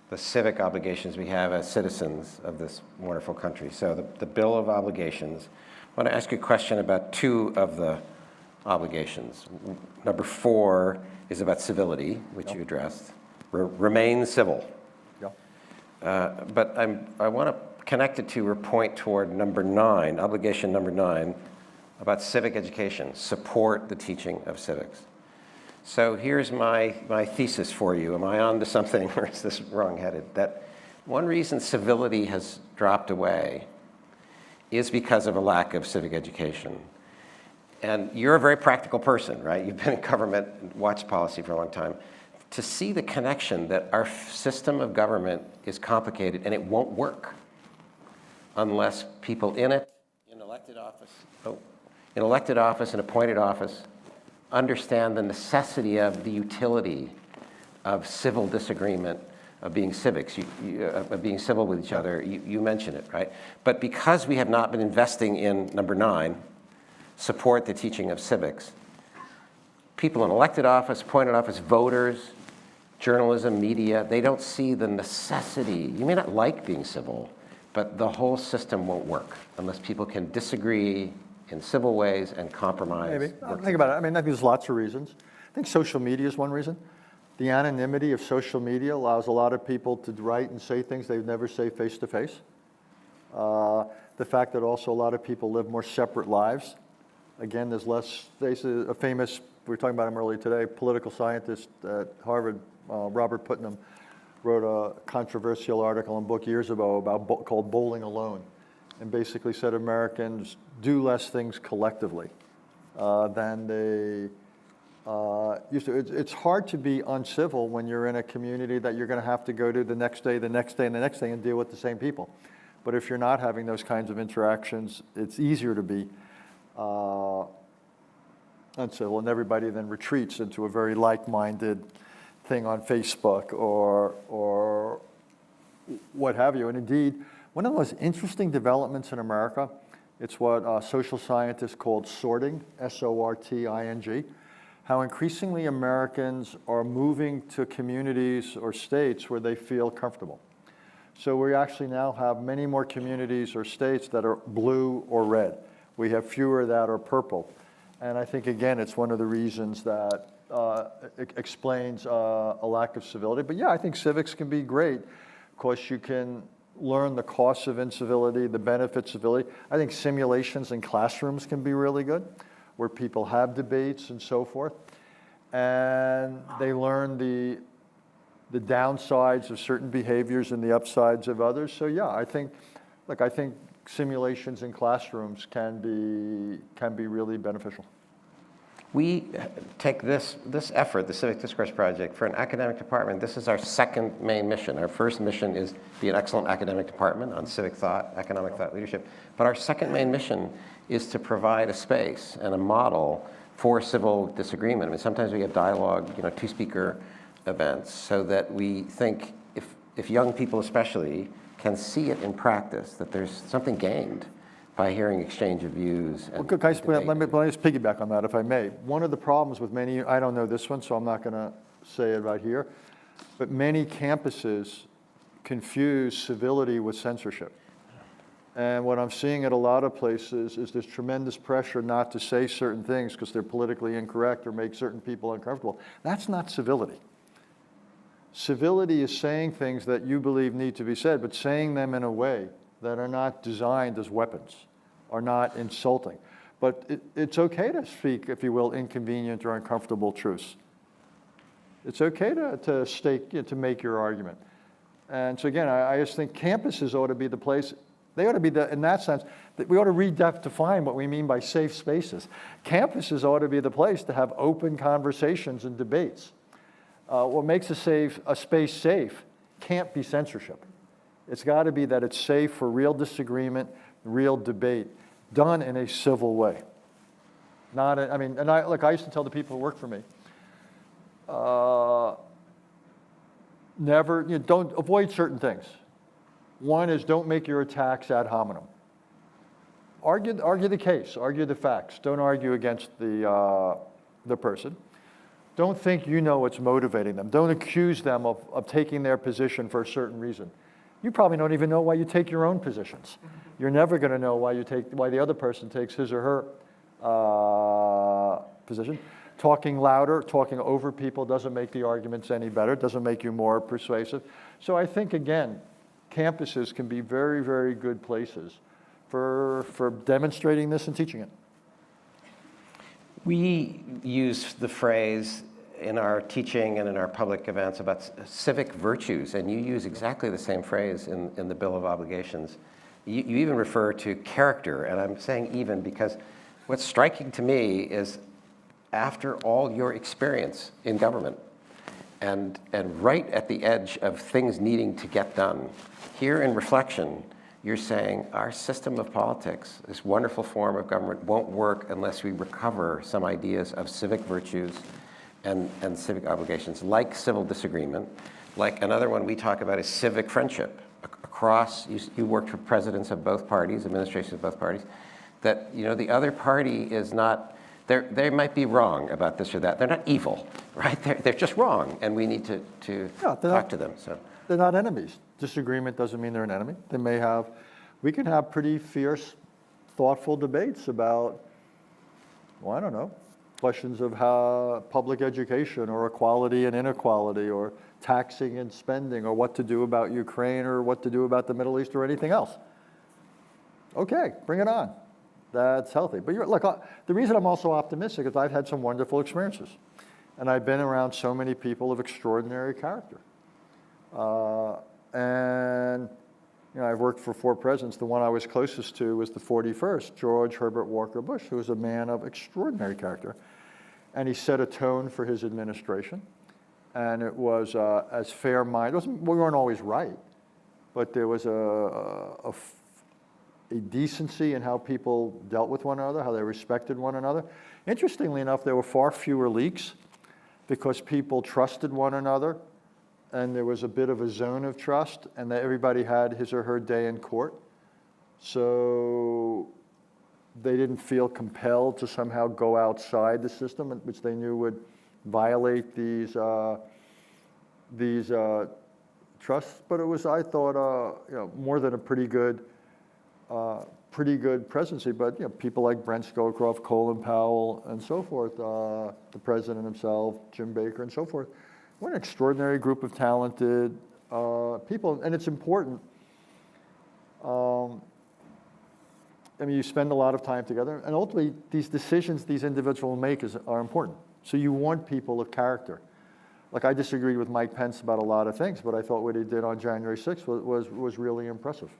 the civic obligations we have as citizens of this wonderful country. So the Bill of Obligations. I want to ask you a question about two of the obligations. Number 4 is about civility, which you addressed. Remain civil. But I want to connect it to or point toward number 9, obligation number 9, about civic education, support the teaching of civics. So here's my thesis for you. Am I on to something, or is this wrong-headed? That one reason civility has dropped away is because of a lack of civic education. And you're a very practical person, right? You've been in government and watched policy for a long time. To see the connection that our system of government is complicated and it won't work unless people in it, in elected office and appointed office, understand the necessity of the utility of civil disagreement, of being civics, of being civil with each other. You mentioned it, right? But because we have not been investing in number 9, support the teaching of civics, people in elected office, appointed office, voters, journalism, media, they don't see the necessity. You may not like being civil, but the whole system won't work unless people can disagree in civil ways and compromise.
Maybe. Think about it. I mean, I think there's lots of reasons. I think social media is one reason. The anonymity of social media allows a lot of people to write and say things they would never say face-to-face. The fact that also a lot of people live more separate lives. Again, there's less, a famous, we were talking about him earlier today, political scientist at Harvard, Robert Putnam, wrote a controversial article and book years ago called Bowling Alone, and basically said Americans do less things collectively than they used to. It's hard to be uncivil when you're in a community that you're going to have to go to the next day, the next day, and the next day and deal with the same people. But if you're not having those kinds of interactions, it's easier to be uncivil, and everybody then retreats into a very like-minded thing on Facebook or what have you. And indeed, one of the most interesting developments in America, it's what social scientists called sorting, S-O-R-T-I-N-G, how increasingly Americans are moving to communities or states where they feel comfortable. So we actually now have many more communities or states that are blue or red. We have fewer that are purple. And I think, again, it's one of the reasons that explains a lack of civility. But yeah, I think civics can be great because you can learn the costs of incivility, the benefits of civility. I think simulations in classrooms can be really good, where people have debates and so forth. And they learn the downsides of certain behaviors and the upsides of others. So yeah, I think simulations in classrooms can be really beneficial.
We take this effort, the Civic Discourse Project, for an academic department. This is our second main mission. Our first mission is be an excellent academic department on civic thought, economic thought leadership. But our second main mission is to provide a space and a model for civil disagreement. I mean, sometimes we have dialogue, two-speaker events, so that we think if young people especially can see it in practice, that there's something gained by hearing exchange of views. And
Guys,
debate.
let me just piggyback on that, if I may. One of the problems with many, I don't know this one, so I'm not going to say it right here, but many campuses confuse civility with censorship. And what I'm seeing at a lot of places is there's tremendous pressure not to say certain things because they're politically incorrect or make certain people uncomfortable. That's not civility. Civility is saying things that you believe need to be said, but saying them in a way that are not designed as weapons, are not insulting. But it's okay to speak, if you will, inconvenient or uncomfortable truths. It's okay to make your argument. And so again, I just think campuses ought to be the place, they ought to be, in that sense, that we ought to redefine what we mean by safe spaces. Campuses ought to be the place to have open conversations and debates. What makes a space safe can't be censorship. It's got to be that it's safe for real disagreement, real debate, done in a civil way. I used to tell the people who work for me, don't avoid certain things. One is don't make your attacks ad hominem. Argue the case, argue the facts. Don't argue against the person. Don't think you know what's motivating them. Don't accuse them of taking their position for a certain reason. You probably don't even know why you take your own positions. You're never going to know why the other person takes his or her position. Talking louder, talking over people doesn't make the arguments any better, doesn't make you more persuasive. So I think, again, campuses can be very, very good places for demonstrating this and teaching it.
We use the phrase in our teaching and in our public events about civic virtues, and you use exactly the same phrase in the Bill of Obligations. You even refer to character, and I'm saying even because what's striking to me is after all your experience in government and right at the edge of things needing to get done, here in reflection, you're saying our system of politics, this wonderful form of government, won't work unless we recover some ideas of civic virtues and civic obligations, like civil disagreement. Like another one we talk about is civic friendship. Across, you worked for presidents of both parties, administrations of both parties, that the other party is not, they might be wrong about this or that. They're not evil, right? They're just wrong, and we need to talk to them. So
they're not enemies. Disagreement doesn't mean they're an enemy. We can have pretty fierce, thoughtful debates about, well, I don't know, questions of how public education or equality and inequality or taxing and spending or what to do about Ukraine or what to do about the Middle East or anything else. Okay, bring it on. That's healthy. But look, the reason I'm also optimistic is I've had some wonderful experiences. And I've been around so many people of extraordinary character. I've worked for 4 presidents. The one I was closest to was the 41st, George Herbert Walker Bush, who was a man of extraordinary character. And he set a tone for his administration. And it was as fair-minded. We weren't always right, but there was a decency in how people dealt with one another, how they respected one another. Interestingly enough, there were far fewer leaks because people trusted one another, and there was a bit of a zone of trust, and that everybody had his or her day in court. So they didn't feel compelled to somehow go outside the system, which they knew would violate these trusts. But it was, I thought, more than a pretty good presidency. But people like Brent Scowcroft, Colin Powell, and so forth, the president himself, Jim Baker, and so forth. We're an extraordinary group of talented people, and it's important. You spend a lot of time together, and ultimately, these decisions these individuals make are important. So you want people of character. Like, I disagreed with Mike Pence about a lot of things, but I thought what he did on January 6th was really impressive.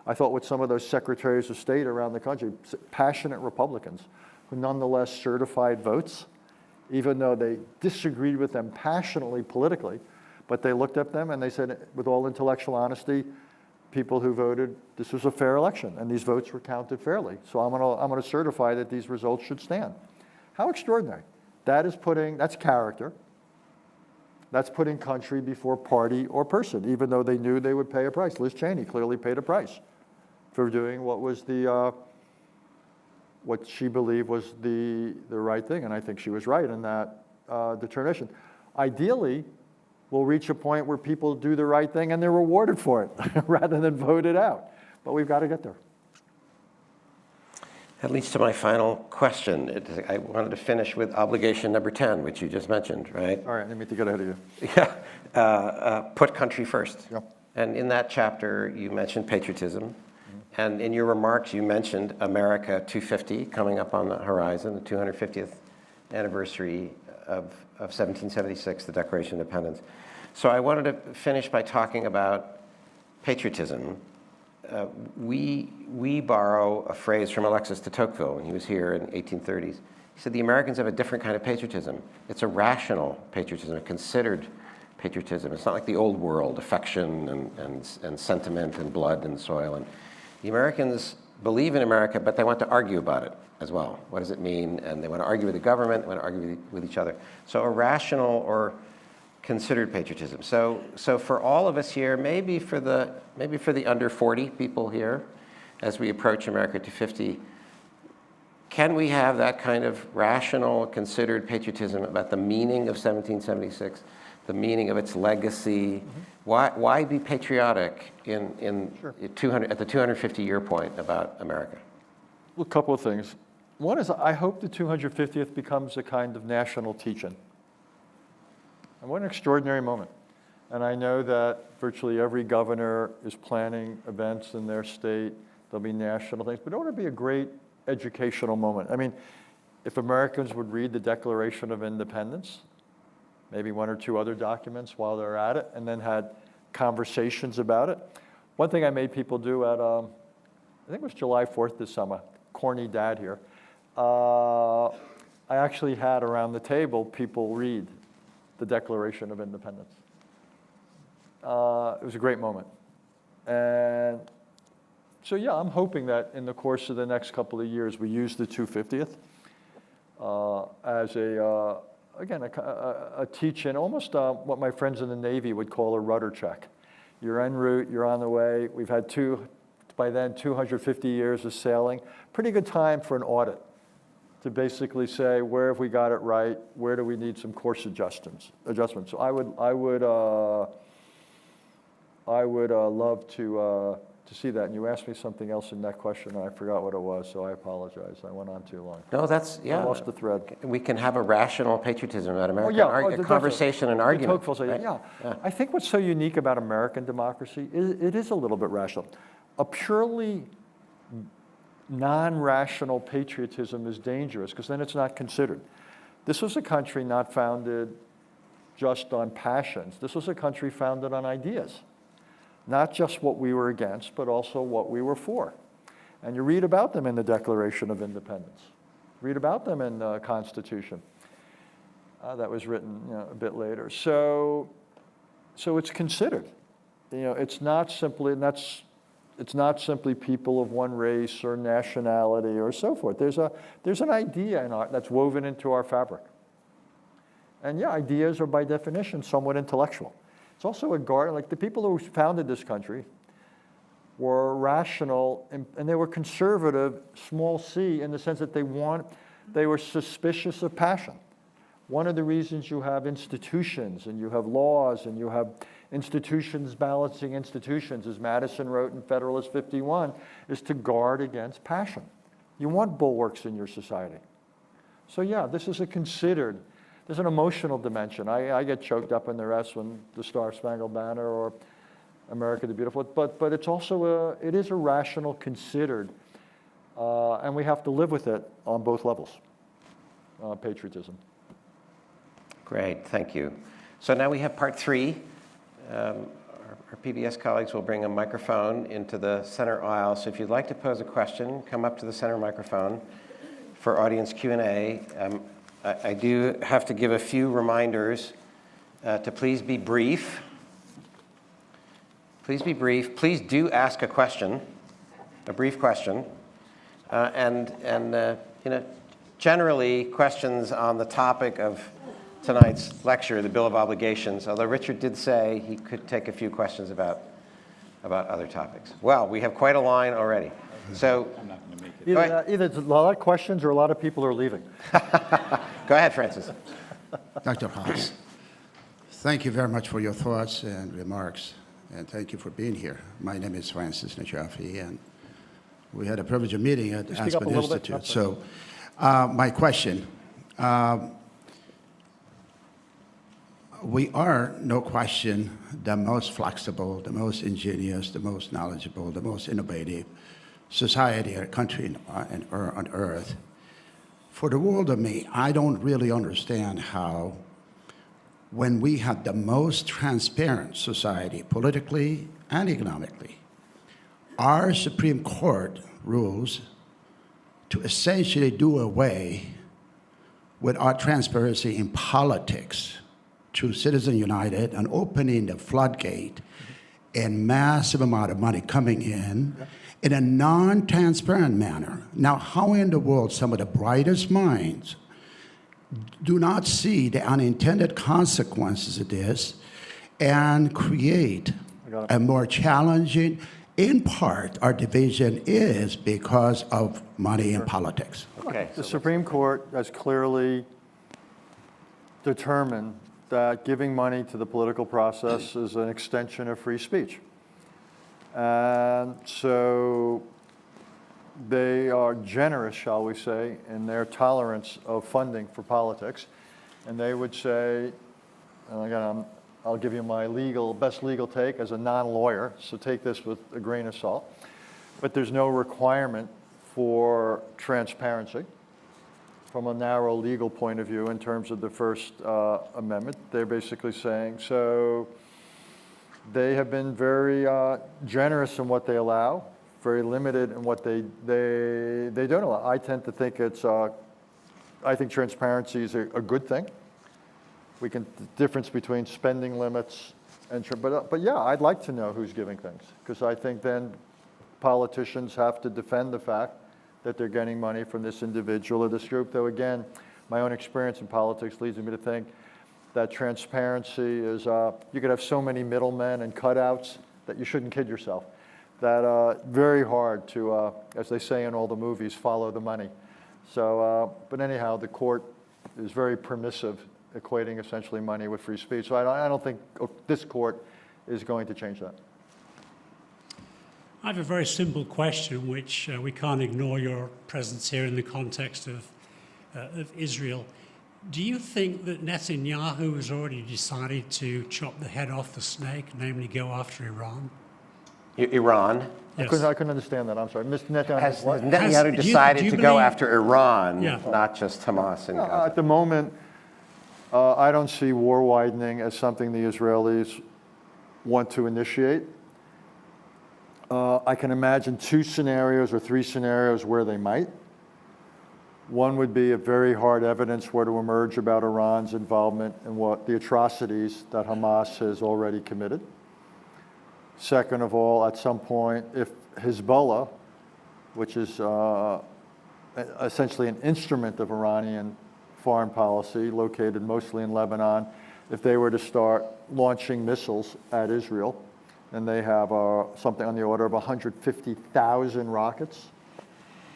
I thought with some of those secretaries of state around the country, passionate Republicans, who nonetheless certified votes, even though they disagreed with them passionately politically, but they looked at them and they said, with all intellectual honesty, people who voted, this was a fair election, and these votes were counted fairly. So I'm gonna certify that these results should stand. How extraordinary. That's character. That's putting country before party or person, even though they knew they would pay a price. Liz Cheney clearly paid a price for doing what was what she believed was the right thing, and I think she was right in that determination. Ideally, we'll reach a point where people do the right thing and they're rewarded for it rather than voted out. But we've got to get there.
That leads to my final question. I wanted to finish with obligation number 10, which you just mentioned, right?
All right, let me get ahead of you.
Yeah, put country first.
Yeah.
And in that chapter, you mentioned patriotism. And in your remarks, you mentioned America 250 coming up on the horizon, the 250th anniversary of 1776, the Declaration of Independence. So I wanted to finish by talking about patriotism. We borrow a phrase from Alexis de Tocqueville when he was here in the 1830s. He said the Americans have a different kind of patriotism. It's a rational patriotism, a considered patriotism. It's not like the old world, affection and sentiment and blood and soil. And the Americans believe in America, but they want to argue about it as well. What does it mean? And they want to argue with the government, they want to argue with each other. So a rational or considered patriotism. So for all of us here, maybe for the under 40 people here, as we approach America 250, can we have that kind of rational, considered patriotism about the meaning of 1776, the meaning of its legacy? Why be patriotic at the 250-year point about America?
Well, a couple of things. One is I hope the 250th becomes a kind of national teach-in. And what an extraordinary moment. And I know that virtually every governor is planning events in their state. There'll be national things, but it ought to be a great educational moment. I mean, if Americans would read the Declaration of Independence, maybe one or two other documents while they're at it, and then had conversations about it. One thing I made people do at, I think it was July 4th this summer, corny dad here, I actually had around the table people read the Declaration of Independence. It was a great moment. And so yeah, I'm hoping that in the course of the next couple of years, we use the 250th as again, a teach-in, almost what my friends in the Navy would call a rudder check. You're en route, you're on the way. We've had by then, 250 years of sailing. Pretty good time for an audit to basically say, where have we got it right? Where do we need some course adjustments? So I would love to see that. And you asked me something else in that question, and I forgot what it was, so I apologize. I went on too long.
No, I
lost the thread.
We can have a rational patriotism about America,
a
conversation and argument.
Right? Yeah. I think what's so unique about American democracy is it is a little bit rational. A purely non-rational patriotism is dangerous because then it's not considered. This was a country not founded just on passions. This was a country founded on ideas. Not just what we were against, but also what we were for. And you read about them in the Declaration of Independence. Read about them in the Constitution. That was written a bit later. So it's considered. It's not simply, it's not simply people of one race or nationality or so forth. There's an idea that's woven into our fabric. And yeah, ideas are by definition somewhat intellectual. It's also a guard, like the people who founded this country were rational and they were conservative, small c, in the sense that they were suspicious of passion. One of the reasons you have institutions and you have laws and you have institutions balancing institutions, as Madison wrote in Federalist 51, is to guard against passion. You want bulwarks in your society. So yeah, this is there's an emotional dimension. I get choked up in the rest when the Star-Spangled Banner or America the Beautiful, but it's also it is a rational, considered, and we have to live with it on both levels, patriotism.
Great, thank you. So now we have part 3. Our PBS colleagues will bring a microphone into the center aisle. So if you'd like to pose a question, come up to the center microphone for audience Q&A. I do have to give a few reminders to please be brief. Please be brief. Please do ask a question, a brief question. Generally, questions on the topic of tonight's lecture, the Bill of Obligations, although Richard did say he could take a few questions about other topics. Well, we have quite a line already. So
Either it's a lot of questions or a lot of people are leaving.
go ahead, Francis.
Dr. Haass, thank you very much for your thoughts and remarks, and thank you for being here. My name is Francis Najafi, and we had a privilege of meeting at Aspen Institute. So my question, we are, no question, the most flexible, the most ingenious, the most knowledgeable, the most innovative society or country on earth. For the world of me, I don't really understand how, when we had the most transparent society, politically and economically, our Supreme Court rules to essentially do away with our transparency in politics through Citizen United and opening the floodgate and massive amount of money coming in a non-transparent manner. Now, how in the world some of the brightest minds do not see the unintended consequences of this and create a more challenging, in part, our division is because of money in politics.
Okay.
The Supreme Court has clearly determined that giving money to the political process is an extension of free speech. And so they are generous, shall we say, in their tolerance of funding for politics. And they would say, and again, I'll give you my best legal take as a non-lawyer, so take this with a grain of salt, but there's no requirement for transparency from a narrow legal point of view in terms of the First Amendment. They're basically saying, so they have been very generous in what they allow, very limited in what they don't allow. I tend to think I think transparency is a good thing. The difference between spending limits and, but yeah, I'd like to know who's giving things, because I think then politicians have to defend the fact that they're getting money from this individual or this group. Though again, my own experience in politics leads me to think that transparency is, you could have so many middlemen and cutouts that you shouldn't kid yourself. That very hard to, as they say in all the movies, follow the money. So, but anyhow, the court is very permissive, equating essentially money with free speech. So I don't think this court is going to change that.
I have a very simple question, which we can't ignore your presence here in the context of Israel. Do you think that Netanyahu has already decided to chop the head off the snake, namely go after Iran?
Iran?
Yes.
I couldn't understand that. I'm sorry. Mr. Netanyahu.
Has Netanyahu decided to go after Iran,
Yeah.
not just Hamas and Gaza?
At the moment, I don't see war widening as something the Israelis want to initiate. I can imagine 2 scenarios or 3 scenarios where they might. One would be if very hard evidence were to emerge about Iran's involvement in the atrocities that Hamas has already committed. Second of all, at some point, if Hezbollah, which is essentially an instrument of Iranian foreign policy, located mostly in Lebanon, if they were to start launching missiles at Israel, and they have something on the order of 150,000 rockets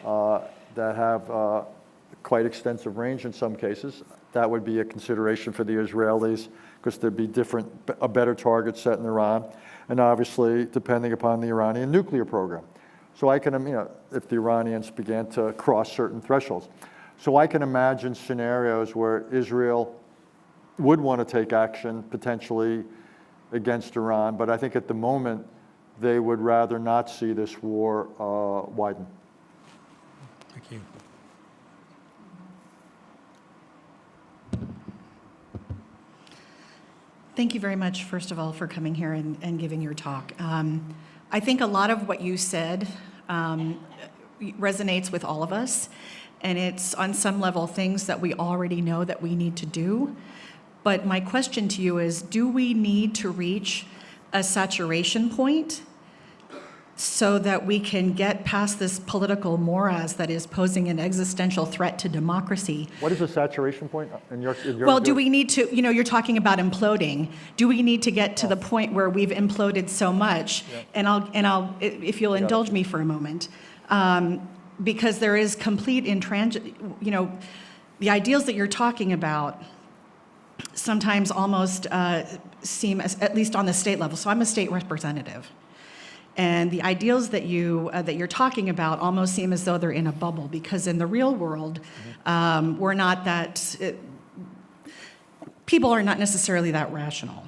that have quite extensive range in some cases, that would be a consideration for the Israelis, because there'd be a better target set in Iran, and obviously depending upon the Iranian nuclear program. So I can, if the Iranians began to cross certain thresholds. So I can imagine scenarios where Israel would want to take action potentially against Iran, but I think at the moment they would rather not see this war widen.
Thank you.
Thank you very much, first of all, for coming here and giving your talk. I think a lot of what you said resonates with all of us, and it's on some level things that we already know that we need to do. But my question to you is, do we need to reach a saturation point so that we can get past this political morass that is posing an existential threat to democracy.
What is a saturation point in your
Well, do we need to, you're talking about imploding. Do we need to get to the point where we've imploded so much? And I'll, if you'll indulge me for a moment, because there is complete the ideals that you're talking about sometimes almost seem, at least on the state level. So I'm a state representative. And the ideals that you're talking about almost seem as though they're in a bubble, because in the real world, we're not that, people are not necessarily that rational.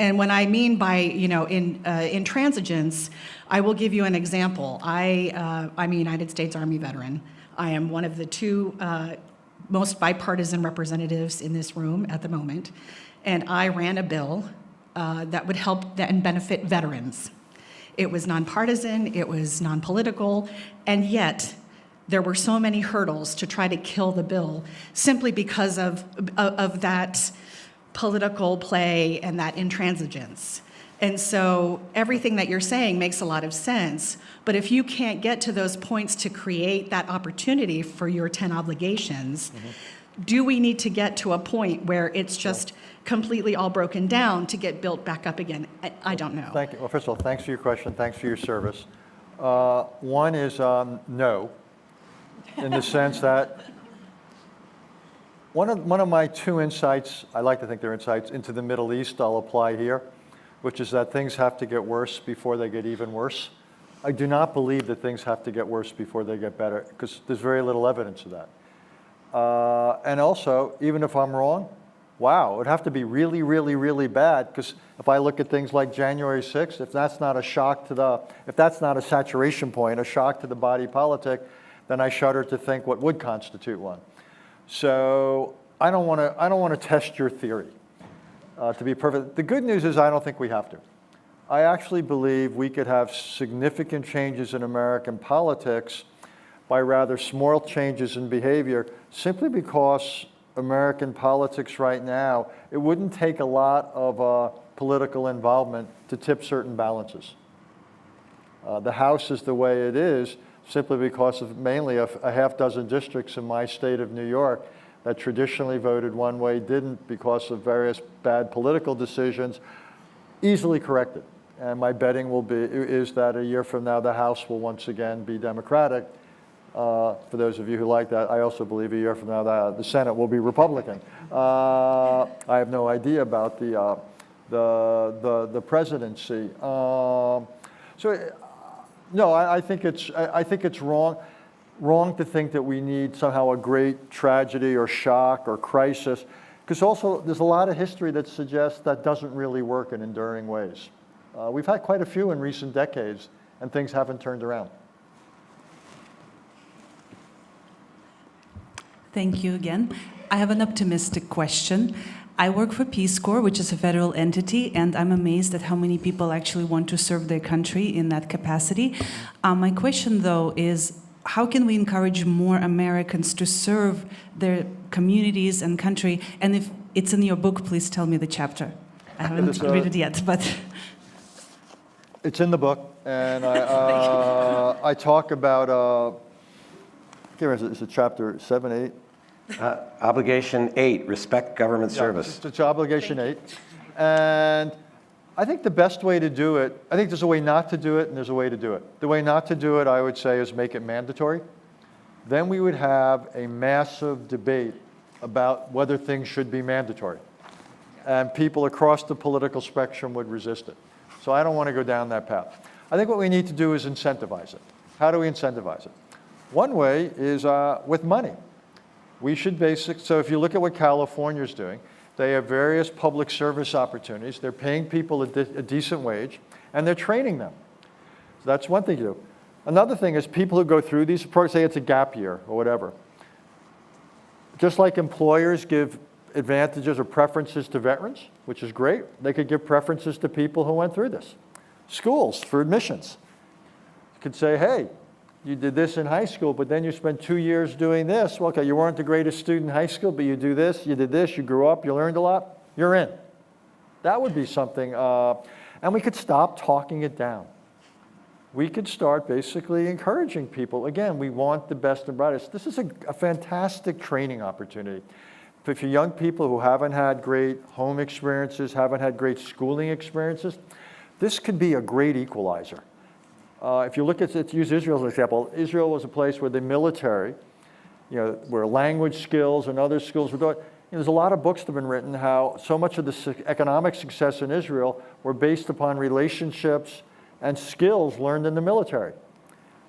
And when I mean by, intransigence, I will give you an example. I'm a United States Army veteran. I am one of the two most bipartisan representatives in this room at the moment. And I ran a bill that would help and benefit veterans. It was nonpartisan, it was non-political, and yet there were so many hurdles to try to kill the bill simply because of that political play and that intransigence. And so everything that you're saying makes a lot of sense, but if you can't get to those points to create that opportunity for your 10 obligations, do we need to get to a point where it's just completely all broken down to get built back up again? I don't know.
Thank you. Well, first of all, thanks for your question. Thanks for your service. One is no, in the sense that one of my two insights, I like to think they're insights, into the Middle East I'll apply here, which is that things have to get worse before they get even worse. I do not believe that things have to get worse before they get better, because there's very little evidence of that. And also, even if I'm wrong, wow, it would have to be really, really, really bad, because if I look at things like January 6th, if that's not a shock to if that's not a saturation point, a shock to the body politic, then I shudder to think what would constitute one. So I don't want to test your theory, to be perfect. The good news is I don't think we have to. I actually believe we could have significant changes in American politics by rather small changes in behavior, simply because American politics right now, it wouldn't take a lot of political involvement to tip certain balances. The House is the way it is simply because of mainly a half dozen districts in my state of New York that traditionally voted one way, didn't because of various bad political decisions, easily corrected. And my betting is that a year from now, the House will once again be Democratic. For those of you who like that, I also believe a year from now the Senate will be Republican. I have no idea about the presidency. No, I think it's wrong to think that we need somehow a great tragedy or shock or crisis, because also there's a lot of history that suggests that doesn't really work in enduring ways. We've had quite a few in recent decades, and things haven't turned around.
Thank you again. I have an optimistic question. I work for Peace Corps, which is a federal entity, and I'm amazed at how many people actually want to serve their country in that capacity. My question, though, is how can we encourage more Americans to serve their communities and country? And if it's in your book, please tell me the chapter. I haven't read it yet, but...
It's in the book, and I talk about, I can't remember, is it chapter 7, 8?
Obligation 8, respect government service.
It's obligation 8. And I think the best way to do it, I think there's a way not to do it and there's a way to do it. The way not to do it, I would say, is make it mandatory. Then we would have a massive debate about whether things should be mandatory. And people across the political spectrum would resist it. So I don't want to go down that path. I think what we need to do is incentivize it. How do we incentivize it? One way is with money. We should so if you look at what California's doing, they have various public service opportunities. They're paying people a decent wage, and they're training them. So that's one thing to do. Another thing is people who go through these programs, say it's a gap year or whatever. Just like employers give advantages or preferences to veterans, which is great, they could give preferences to people who went through this. Schools for admissions. You could say, hey, you did this in high school, but then you spent 2 years doing this. Well, okay, you weren't the greatest student in high school, but you do this, you did this, you grew up, you learned a lot, you're in. That would be something. And we could stop talking it down. We could start basically encouraging people. Again, we want the best and brightest. This is a fantastic training opportunity. If you're young people who haven't had great home experiences, haven't had great schooling experiences, this could be a great equalizer. If you look at, let's use Israel as an example. Israel was a place where the military, where language skills and other skills were taught. There's a lot of books that have been written how so much of the economic success in Israel were based upon relationships and skills learned in the military.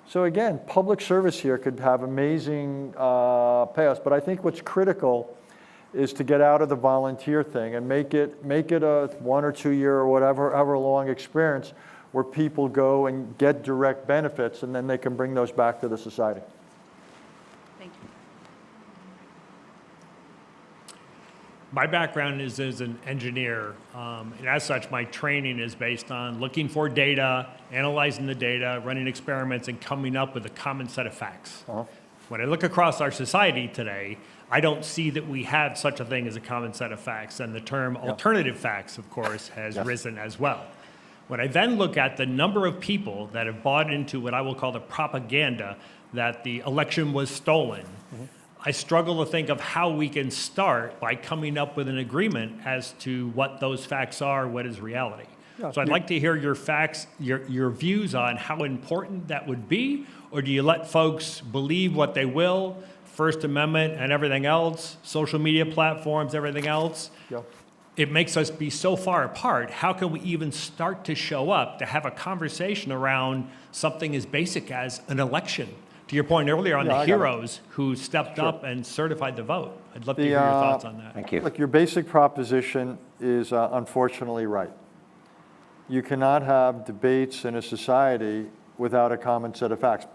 So again, public service here could have amazing payoffs, but I think what's critical is to get out of the volunteer thing and make it a 1 or 2 year or however long experience where people go and get direct benefits, and then they can bring those back to the society.
Thank you.
My background is as an engineer, and as such, my training is based on looking for data, analyzing the data, running experiments, and coming up with a common set of facts. When I look across our society today, I don't see that we have such a thing as a common set of facts, and the term alternative facts, of course, has risen as well. When I then look at the number of people that have bought into what I will call the propaganda that the election was stolen, I struggle to think of how we can start by coming up with an agreement as to what those facts are, what is reality. So I'd like to hear your facts, your views on how important that would be, or do you let folks believe what they will, First Amendment and everything else, social media platforms, everything else? It makes us be so far apart. How can we even start to show up to have a conversation around something as basic as an election? To your point earlier on the heroes who stepped up and certified the vote. I'd love to hear your thoughts on that.
Thank you.
Look, your basic proposition is unfortunately right. You cannot have debates in a society without a common set of facts.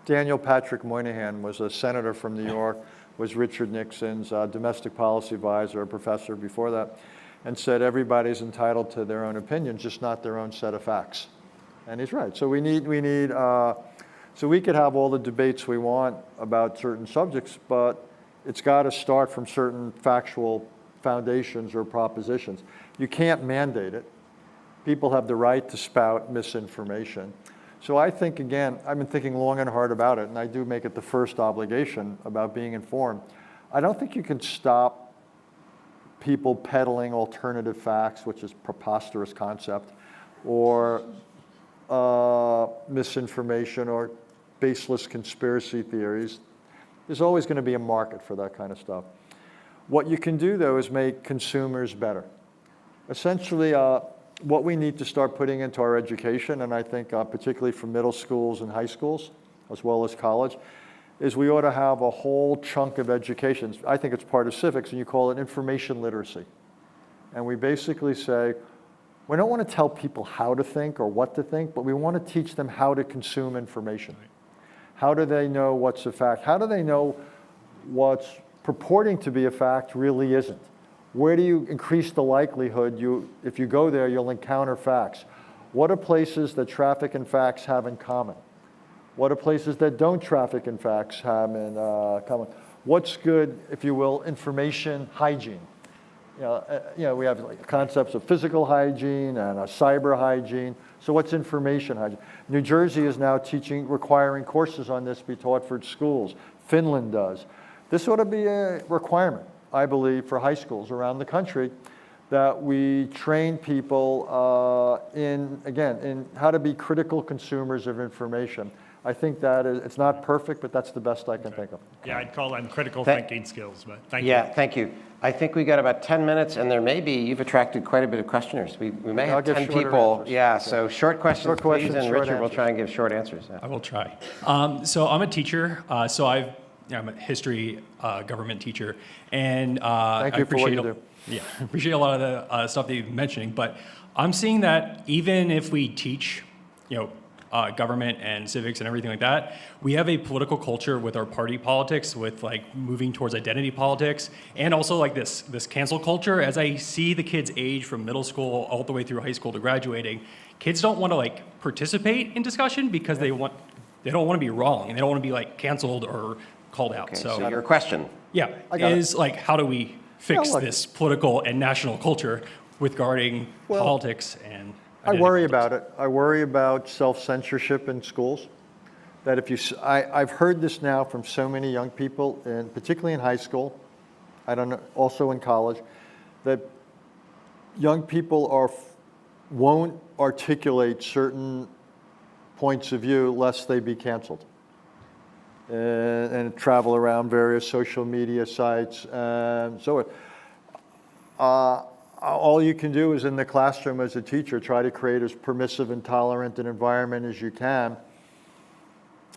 Daniel Patrick Moynihan was a senator from New York, was Richard Nixon's domestic policy advisor, a professor before that, and said everybody's entitled to their own opinion, just not their own set of facts. And he's right. So so we could have all the debates we want about certain subjects, but it's got to start from certain factual foundations or propositions. You can't mandate it. People have the right to spout misinformation. So I think, again, I've been thinking long and hard about it, and I do make it the first obligation about being informed. I don't think you can stop people peddling alternative facts, which is a preposterous concept, or misinformation or baseless conspiracy theories. There's always going to be a market for that kind of stuff. What you can do, though, is make consumers better. Essentially, what we need to start putting into our education, and I think particularly for middle schools and high schools, as well as college, is we ought to have a whole chunk of education. I think it's part of civics, and you call it information literacy. And we basically say, we don't want to tell people how to think or what to think, but we want to teach them how to consume information. How do they know what's a fact? How do they know what's purporting to be a fact really isn't? Where do you increase the likelihood if you go there, you'll encounter facts? What are places that traffic and facts have in common? What are places that don't traffic and facts have in common? What's good, if you will, information hygiene? We have concepts of physical hygiene and cyber hygiene. So what's information hygiene? New Jersey is now requiring courses on this be taught for schools. Finland does. This ought to be a requirement, I believe, for high schools around the country, that we train people in how to be critical consumers of information. I think that it's not perfect, but that's the best I can think of.
Yeah, I'd call them critical thinking skills, but thank you.
Yeah, thank you. I think we got about 10 minutes, and you've attracted quite a bit of questioners. We may have 10 people.
Answers.
Yeah, so short questions, please, and Richard will try and give short answers. Yeah.
I will try. So I'm a teacher. I'm a history government teacher, and
Thank you for what you do.
Yeah, I appreciate a lot of the stuff that you've been mentioning. But I'm seeing that even if we teach, government and civics and everything like that, we have a political culture with our party politics, with moving towards identity politics, and also this cancel culture. As I see the kids age from middle school all the way through high school to graduating, kids don't want to participate in discussion because they don't want to be wrong, and they don't want to be canceled or called out.
Okay, so your question.
Yeah, is how do we fix this political and national culture regarding politics and
I worry about it. I worry about self-censorship in schools. That if you, I've heard this now from so many young people, and particularly in high school, I don't know, also in college, that young people won't articulate certain points of view lest they be canceled. And travel around various social media sites and so on. All you can do is in the classroom as a teacher, try to create as permissive and tolerant an environment as you can.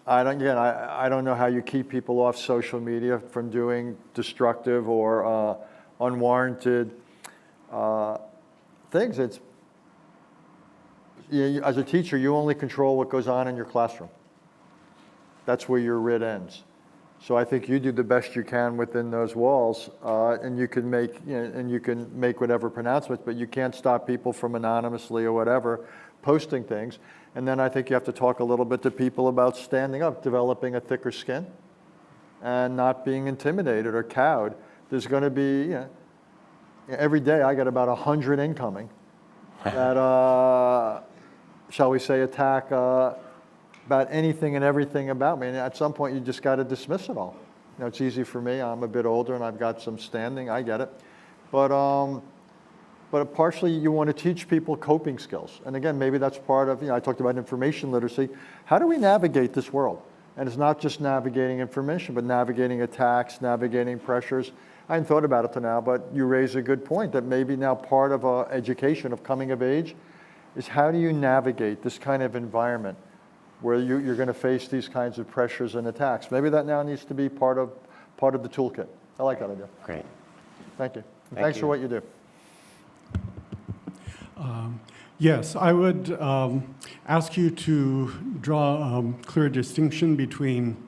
I don't know how you keep people off social media from doing destructive or unwarranted things. As a teacher, you only control what goes on in your classroom. That's where your writ ends. So I think you do the best you can within those walls, and you can make whatever pronouncements, but you can't stop people from anonymously or whatever posting things. And then I think you have to talk a little bit to people about standing up, developing a thicker skin, and not being intimidated or cowed. There's going to be, every day I get about 100 incoming that, shall we say, attack about anything and everything about me. And at some point, you just got to dismiss it all. It's easy for me. I'm a bit older and I've got some standing. I get it. But partially, you want to teach people coping skills. And again, maybe that's part of, I talked about information literacy. How do we navigate this world? And it's not just navigating information, but navigating attacks, navigating pressures. I hadn't thought about it till now, but you raise a good point that maybe now part of education of coming of age is how do you navigate this kind of environment where you're going to face these kinds of pressures and attacks. Maybe that now needs to be part of the toolkit. I like that idea.
Great.
Thank you. Thanks for what you do.
Yes, I would ask you to draw a clear distinction between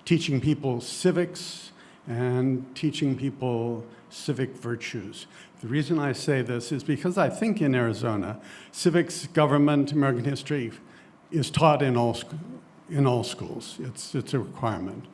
teaching people civics and teaching people civic virtues. The reason I say this is because I think in Arizona, civics, government, American history is taught in all schools. It's a requirement.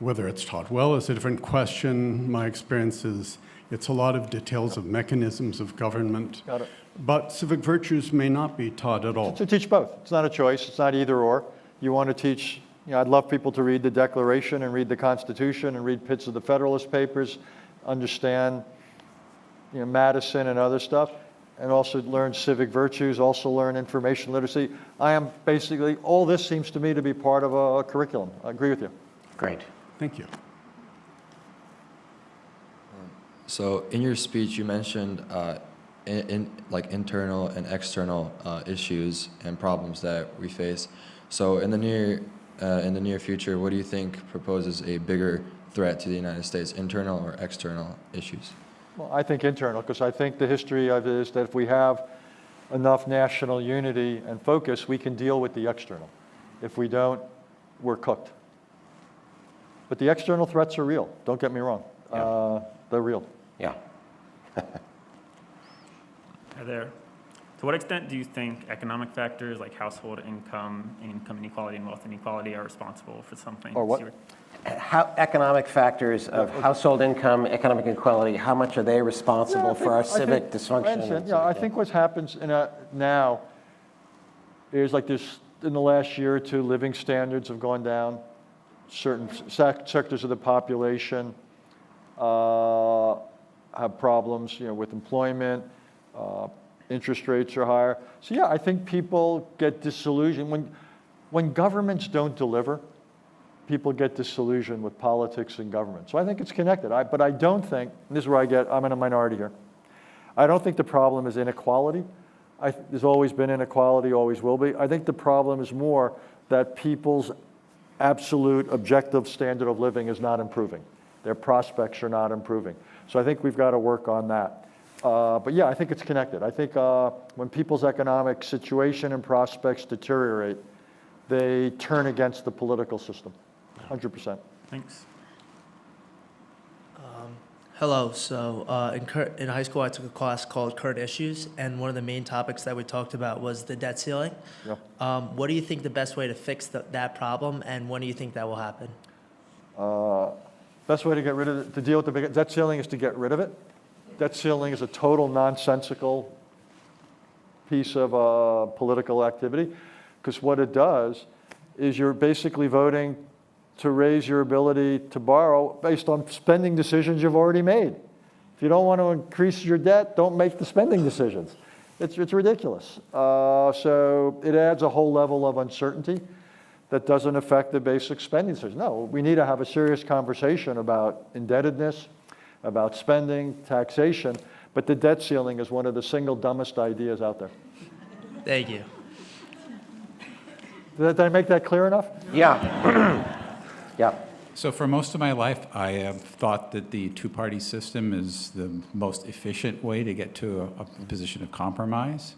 Whether it's taught well is a different question. My experience is it's a lot of details of mechanisms of government.
Got it.
But civic virtues may not be taught at all.
To teach both. It's not a choice. It's not either or. You want to teach, I'd love people to read the Declaration and read the Constitution and read bits of the Federalist Papers, understand Madison and other stuff, and also learn civic virtues, also learn information literacy. I am basically, all this seems to me to be part of a curriculum. I agree with you.
Great.
Thank you.
So in your speech, you mentioned like internal and external issues and problems that we face. So in the near future, what do you think proposes a bigger threat to the United States, internal or external issues?
Well, I think internal, because I think the history of it is that if we have enough national unity and focus, we can deal with the external. If we don't, we're cooked. But the external threats are real. Don't get me wrong.
Yeah.
They're real.
Yeah.
Hi there. To what extent do you think economic factors like household income, income inequality, and wealth inequality are responsible for something?
Or what?
How economic factors of household income, economic inequality, how much are they responsible for our civic dysfunction?
I think what happens now is like this, in the last year or two, living standards have gone down. Certain sectors of the population have problems, with employment. Interest rates are higher. So yeah, I think people get disillusioned. When governments don't deliver, people get disillusioned with politics and government. So I think it's connected. But I don't think, and this is where I'm in a minority here, I don't think the problem is inequality. There's always been inequality, always will be. I think the problem is more that people's absolute objective standard of living is not improving. Their prospects are not improving. So I think we've got to work on that. But yeah, I think it's connected. I think when people's economic situation and prospects deteriorate, they turn against the political system, 100%.
Thanks.
Hello. So in high school, I took a class called Current Issues, and one of the main topics that we talked about was the debt ceiling.
Yeah.
What do you think the best way to fix that problem, and when do you think that will happen?
Best way to get rid of it, to deal with the big debt ceiling is to get rid of it. Debt ceiling is a total nonsensical piece of political activity, because what it does is you're basically voting to raise your ability to borrow based on spending decisions you've already made. If you don't want to increase your debt, don't make the spending decisions. It's ridiculous. So it adds a whole level of uncertainty that doesn't affect the basic spending decisions. No, we need to have a serious conversation about indebtedness, about spending, taxation, but the debt ceiling is one of the single dumbest ideas out there.
Thank you.
Did I make that clear enough?
Yeah. Yeah.
So for most of my life, I have thought that the two-party system is the most efficient way to get to a position of compromise.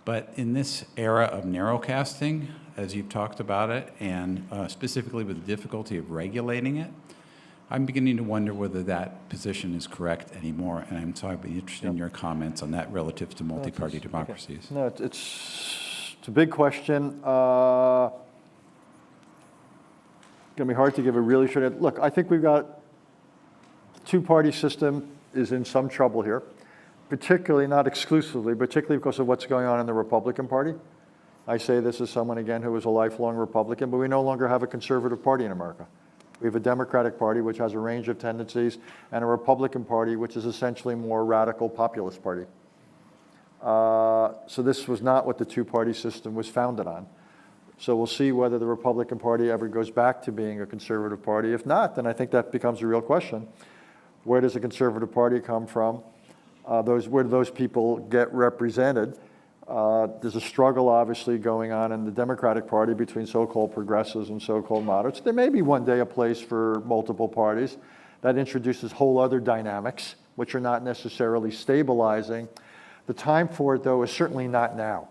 But in this era of narrowcasting, as you've talked about it, and specifically with the difficulty of regulating it, I'm beginning to wonder whether that position is correct anymore. And so I'd be interested in your comments on that relative to multi-party democracies.
No, it's a big question. Going to be hard to give a really short. Look, I think we've got the two-party system is in some trouble here, particularly, not exclusively, particularly because of what's going on in the Republican Party. I say this as someone, again, who was a lifelong Republican, but we no longer have a conservative party in America. We have a Democratic Party, which has a range of tendencies, and a Republican Party, which is essentially more radical populist party. So this was not what the two-party system was founded on. So we'll see whether the Republican Party ever goes back to being a conservative party. If not, then I think that becomes a real question. Where does a conservative party come from? Where do those people get represented? There's a struggle, obviously, going on in the Democratic Party between so-called progressives and so-called moderates. There may be one day a place for multiple parties. That introduces whole other dynamics, which are not necessarily stabilizing. The time for it, though, is certainly not now.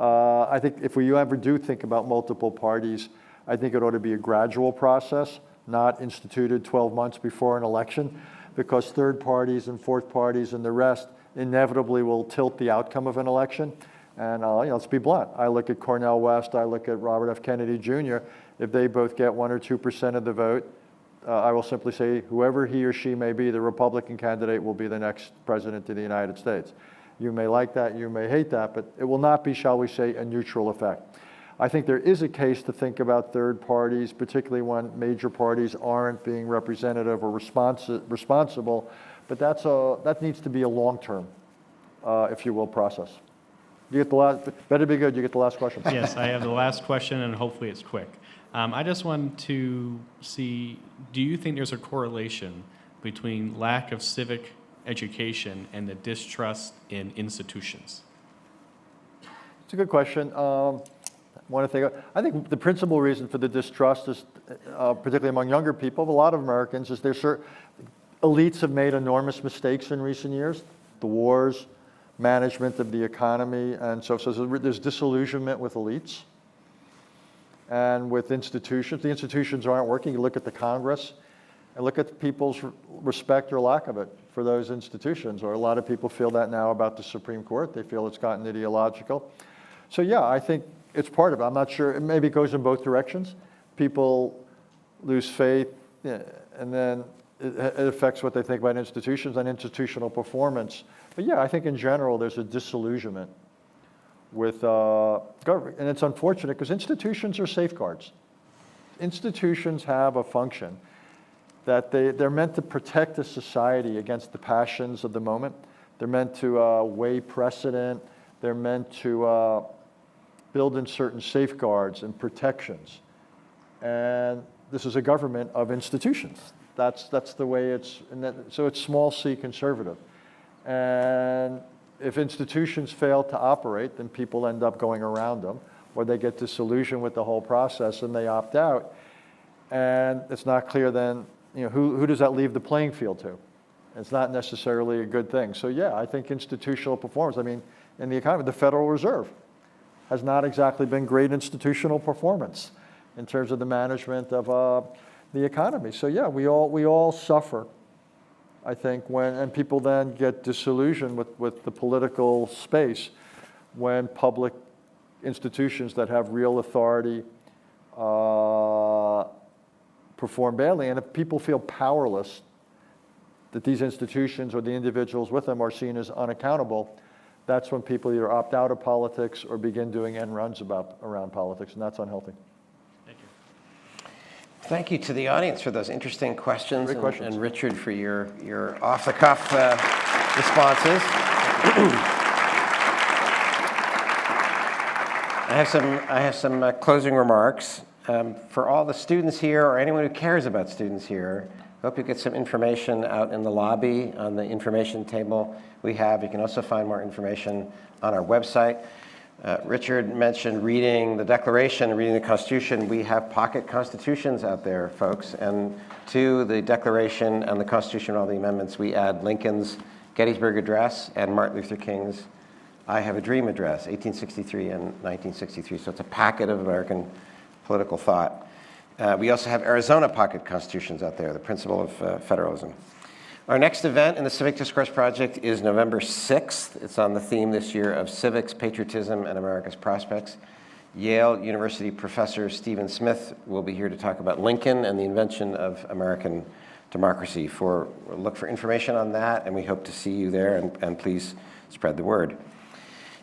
I think if we ever do think about multiple parties, I think it ought to be a gradual process, not instituted 12 months before an election, because third parties and fourth parties and the rest inevitably will tilt the outcome of an election. And let's be blunt. I look at Cornel West, I look at Robert F. Kennedy Jr. If they both get 1 or 2% of the vote, I will simply say whoever he or she may be, the Republican candidate will be the next president of the United States. You may like that, you may hate that, but it will not be, shall we say, a neutral effect. I think there is a case to think about third parties, particularly when major parties aren't being representative or responsible, but that needs to be a long-term, if you will, process. You get the last, better be good, you get the last question.
Yes, I have the last question, and hopefully it's quick. I just want to see, do you think there's a correlation between lack of civic education and the distrust in institutions?
It's a good question. I think the principal reason for the distrust is, particularly among younger people, a lot of Americans, is elites have made enormous mistakes in recent years. The wars, management of the economy, and so there's disillusionment with elites and with institutions. The institutions aren't working. You look at the Congress and look at people's respect or lack of it for those institutions. Or a lot of people feel that now about the Supreme Court. They feel it's gotten ideological. So yeah, I think it's part of it. I'm not sure. Maybe it goes in both directions. People lose faith, and then it affects what they think about institutions and institutional performance. But yeah, I think in general there's a disillusionment with government. And it's unfortunate because institutions are safeguards. Institutions have a function that they're meant to protect a society against the passions of the moment. They're meant to weigh precedent. They're meant to build in certain safeguards and protections. And this is a government of institutions. That's the way it's, so it's small c conservative. And if institutions fail to operate, then people end up going around them, or they get disillusioned with the whole process and they opt out. And it's not clear then, who does that leave the playing field to? It's not necessarily a good thing. So yeah, I think institutional performance, in the economy, the Federal Reserve has not exactly been great institutional performance in terms of the management of the economy. So yeah, we all suffer, I think, and people then get disillusioned with the political space when public institutions that have real authority perform badly. And if people feel powerless, that these institutions or the individuals with them are seen as unaccountable, that's when people either opt out of politics or begin doing end runs around politics, and that's unhealthy.
Thank you to the audience for those interesting questions,
Great questions.
and Richard for your off-the-cuff responses. I have some closing remarks. For all the students here, or anyone who cares about students here, I hope you get some information out in the lobby on the information table we have. You can also find more information on our website. Richard mentioned reading the Declaration, reading the Constitution. We have pocket constitutions out there, folks. And to the Declaration and the Constitution and all the amendments, we add Lincoln's Gettysburg Address and Martin Luther King's I Have a Dream Address, 1863 and 1963. So it's a packet of American political thought. We also have Arizona pocket constitutions out there, the principle of federalism. Our next event in the Civic Discourse Project is November 6th. It's on the theme this year of civics, patriotism, and America's prospects. Yale University professor Stephen Smith will be here to talk about Lincoln and the invention of American democracy. Look for information on that, and we hope to see you there, and please spread the word.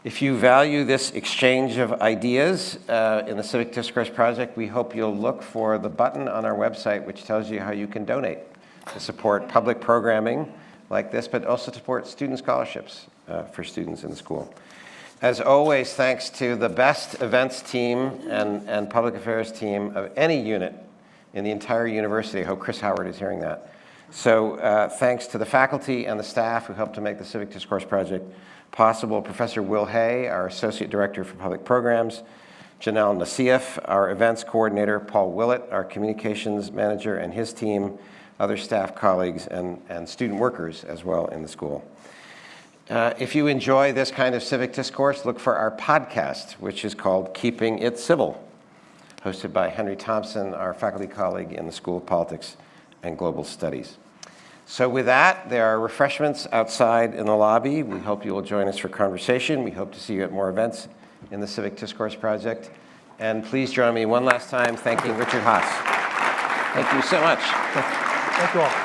If you value this exchange of ideas in the Civic Discourse Project, we hope you'll look for the button on our website which tells you how you can donate to support public programming like this, but also to support student scholarships for students in the school. As always, thanks to the best events team and public affairs team of any unit in the entire university. I hope Chris Howard is hearing that. So thanks to the faculty and the staff who helped to make the Civic Discourse Project possible. Professor Will Hay, our Associate Director for Public Programs, Janelle Nassif, our Events Coordinator, Paul Willett, our Communications Manager, and his team, other staff colleagues, and student workers as well in the school. If you enjoy this kind of civic discourse, look for our podcast, which is called Keeping It Civil, hosted by Henry Thompson, our faculty colleague in the School of Politics and Global Studies. So with that, there are refreshments outside in the lobby. We hope you will join us for conversation. We hope to see you at more events in the Civic Discourse Project. And please join me one last time thanking Richard Haass. Thank you so much.
Thank you all.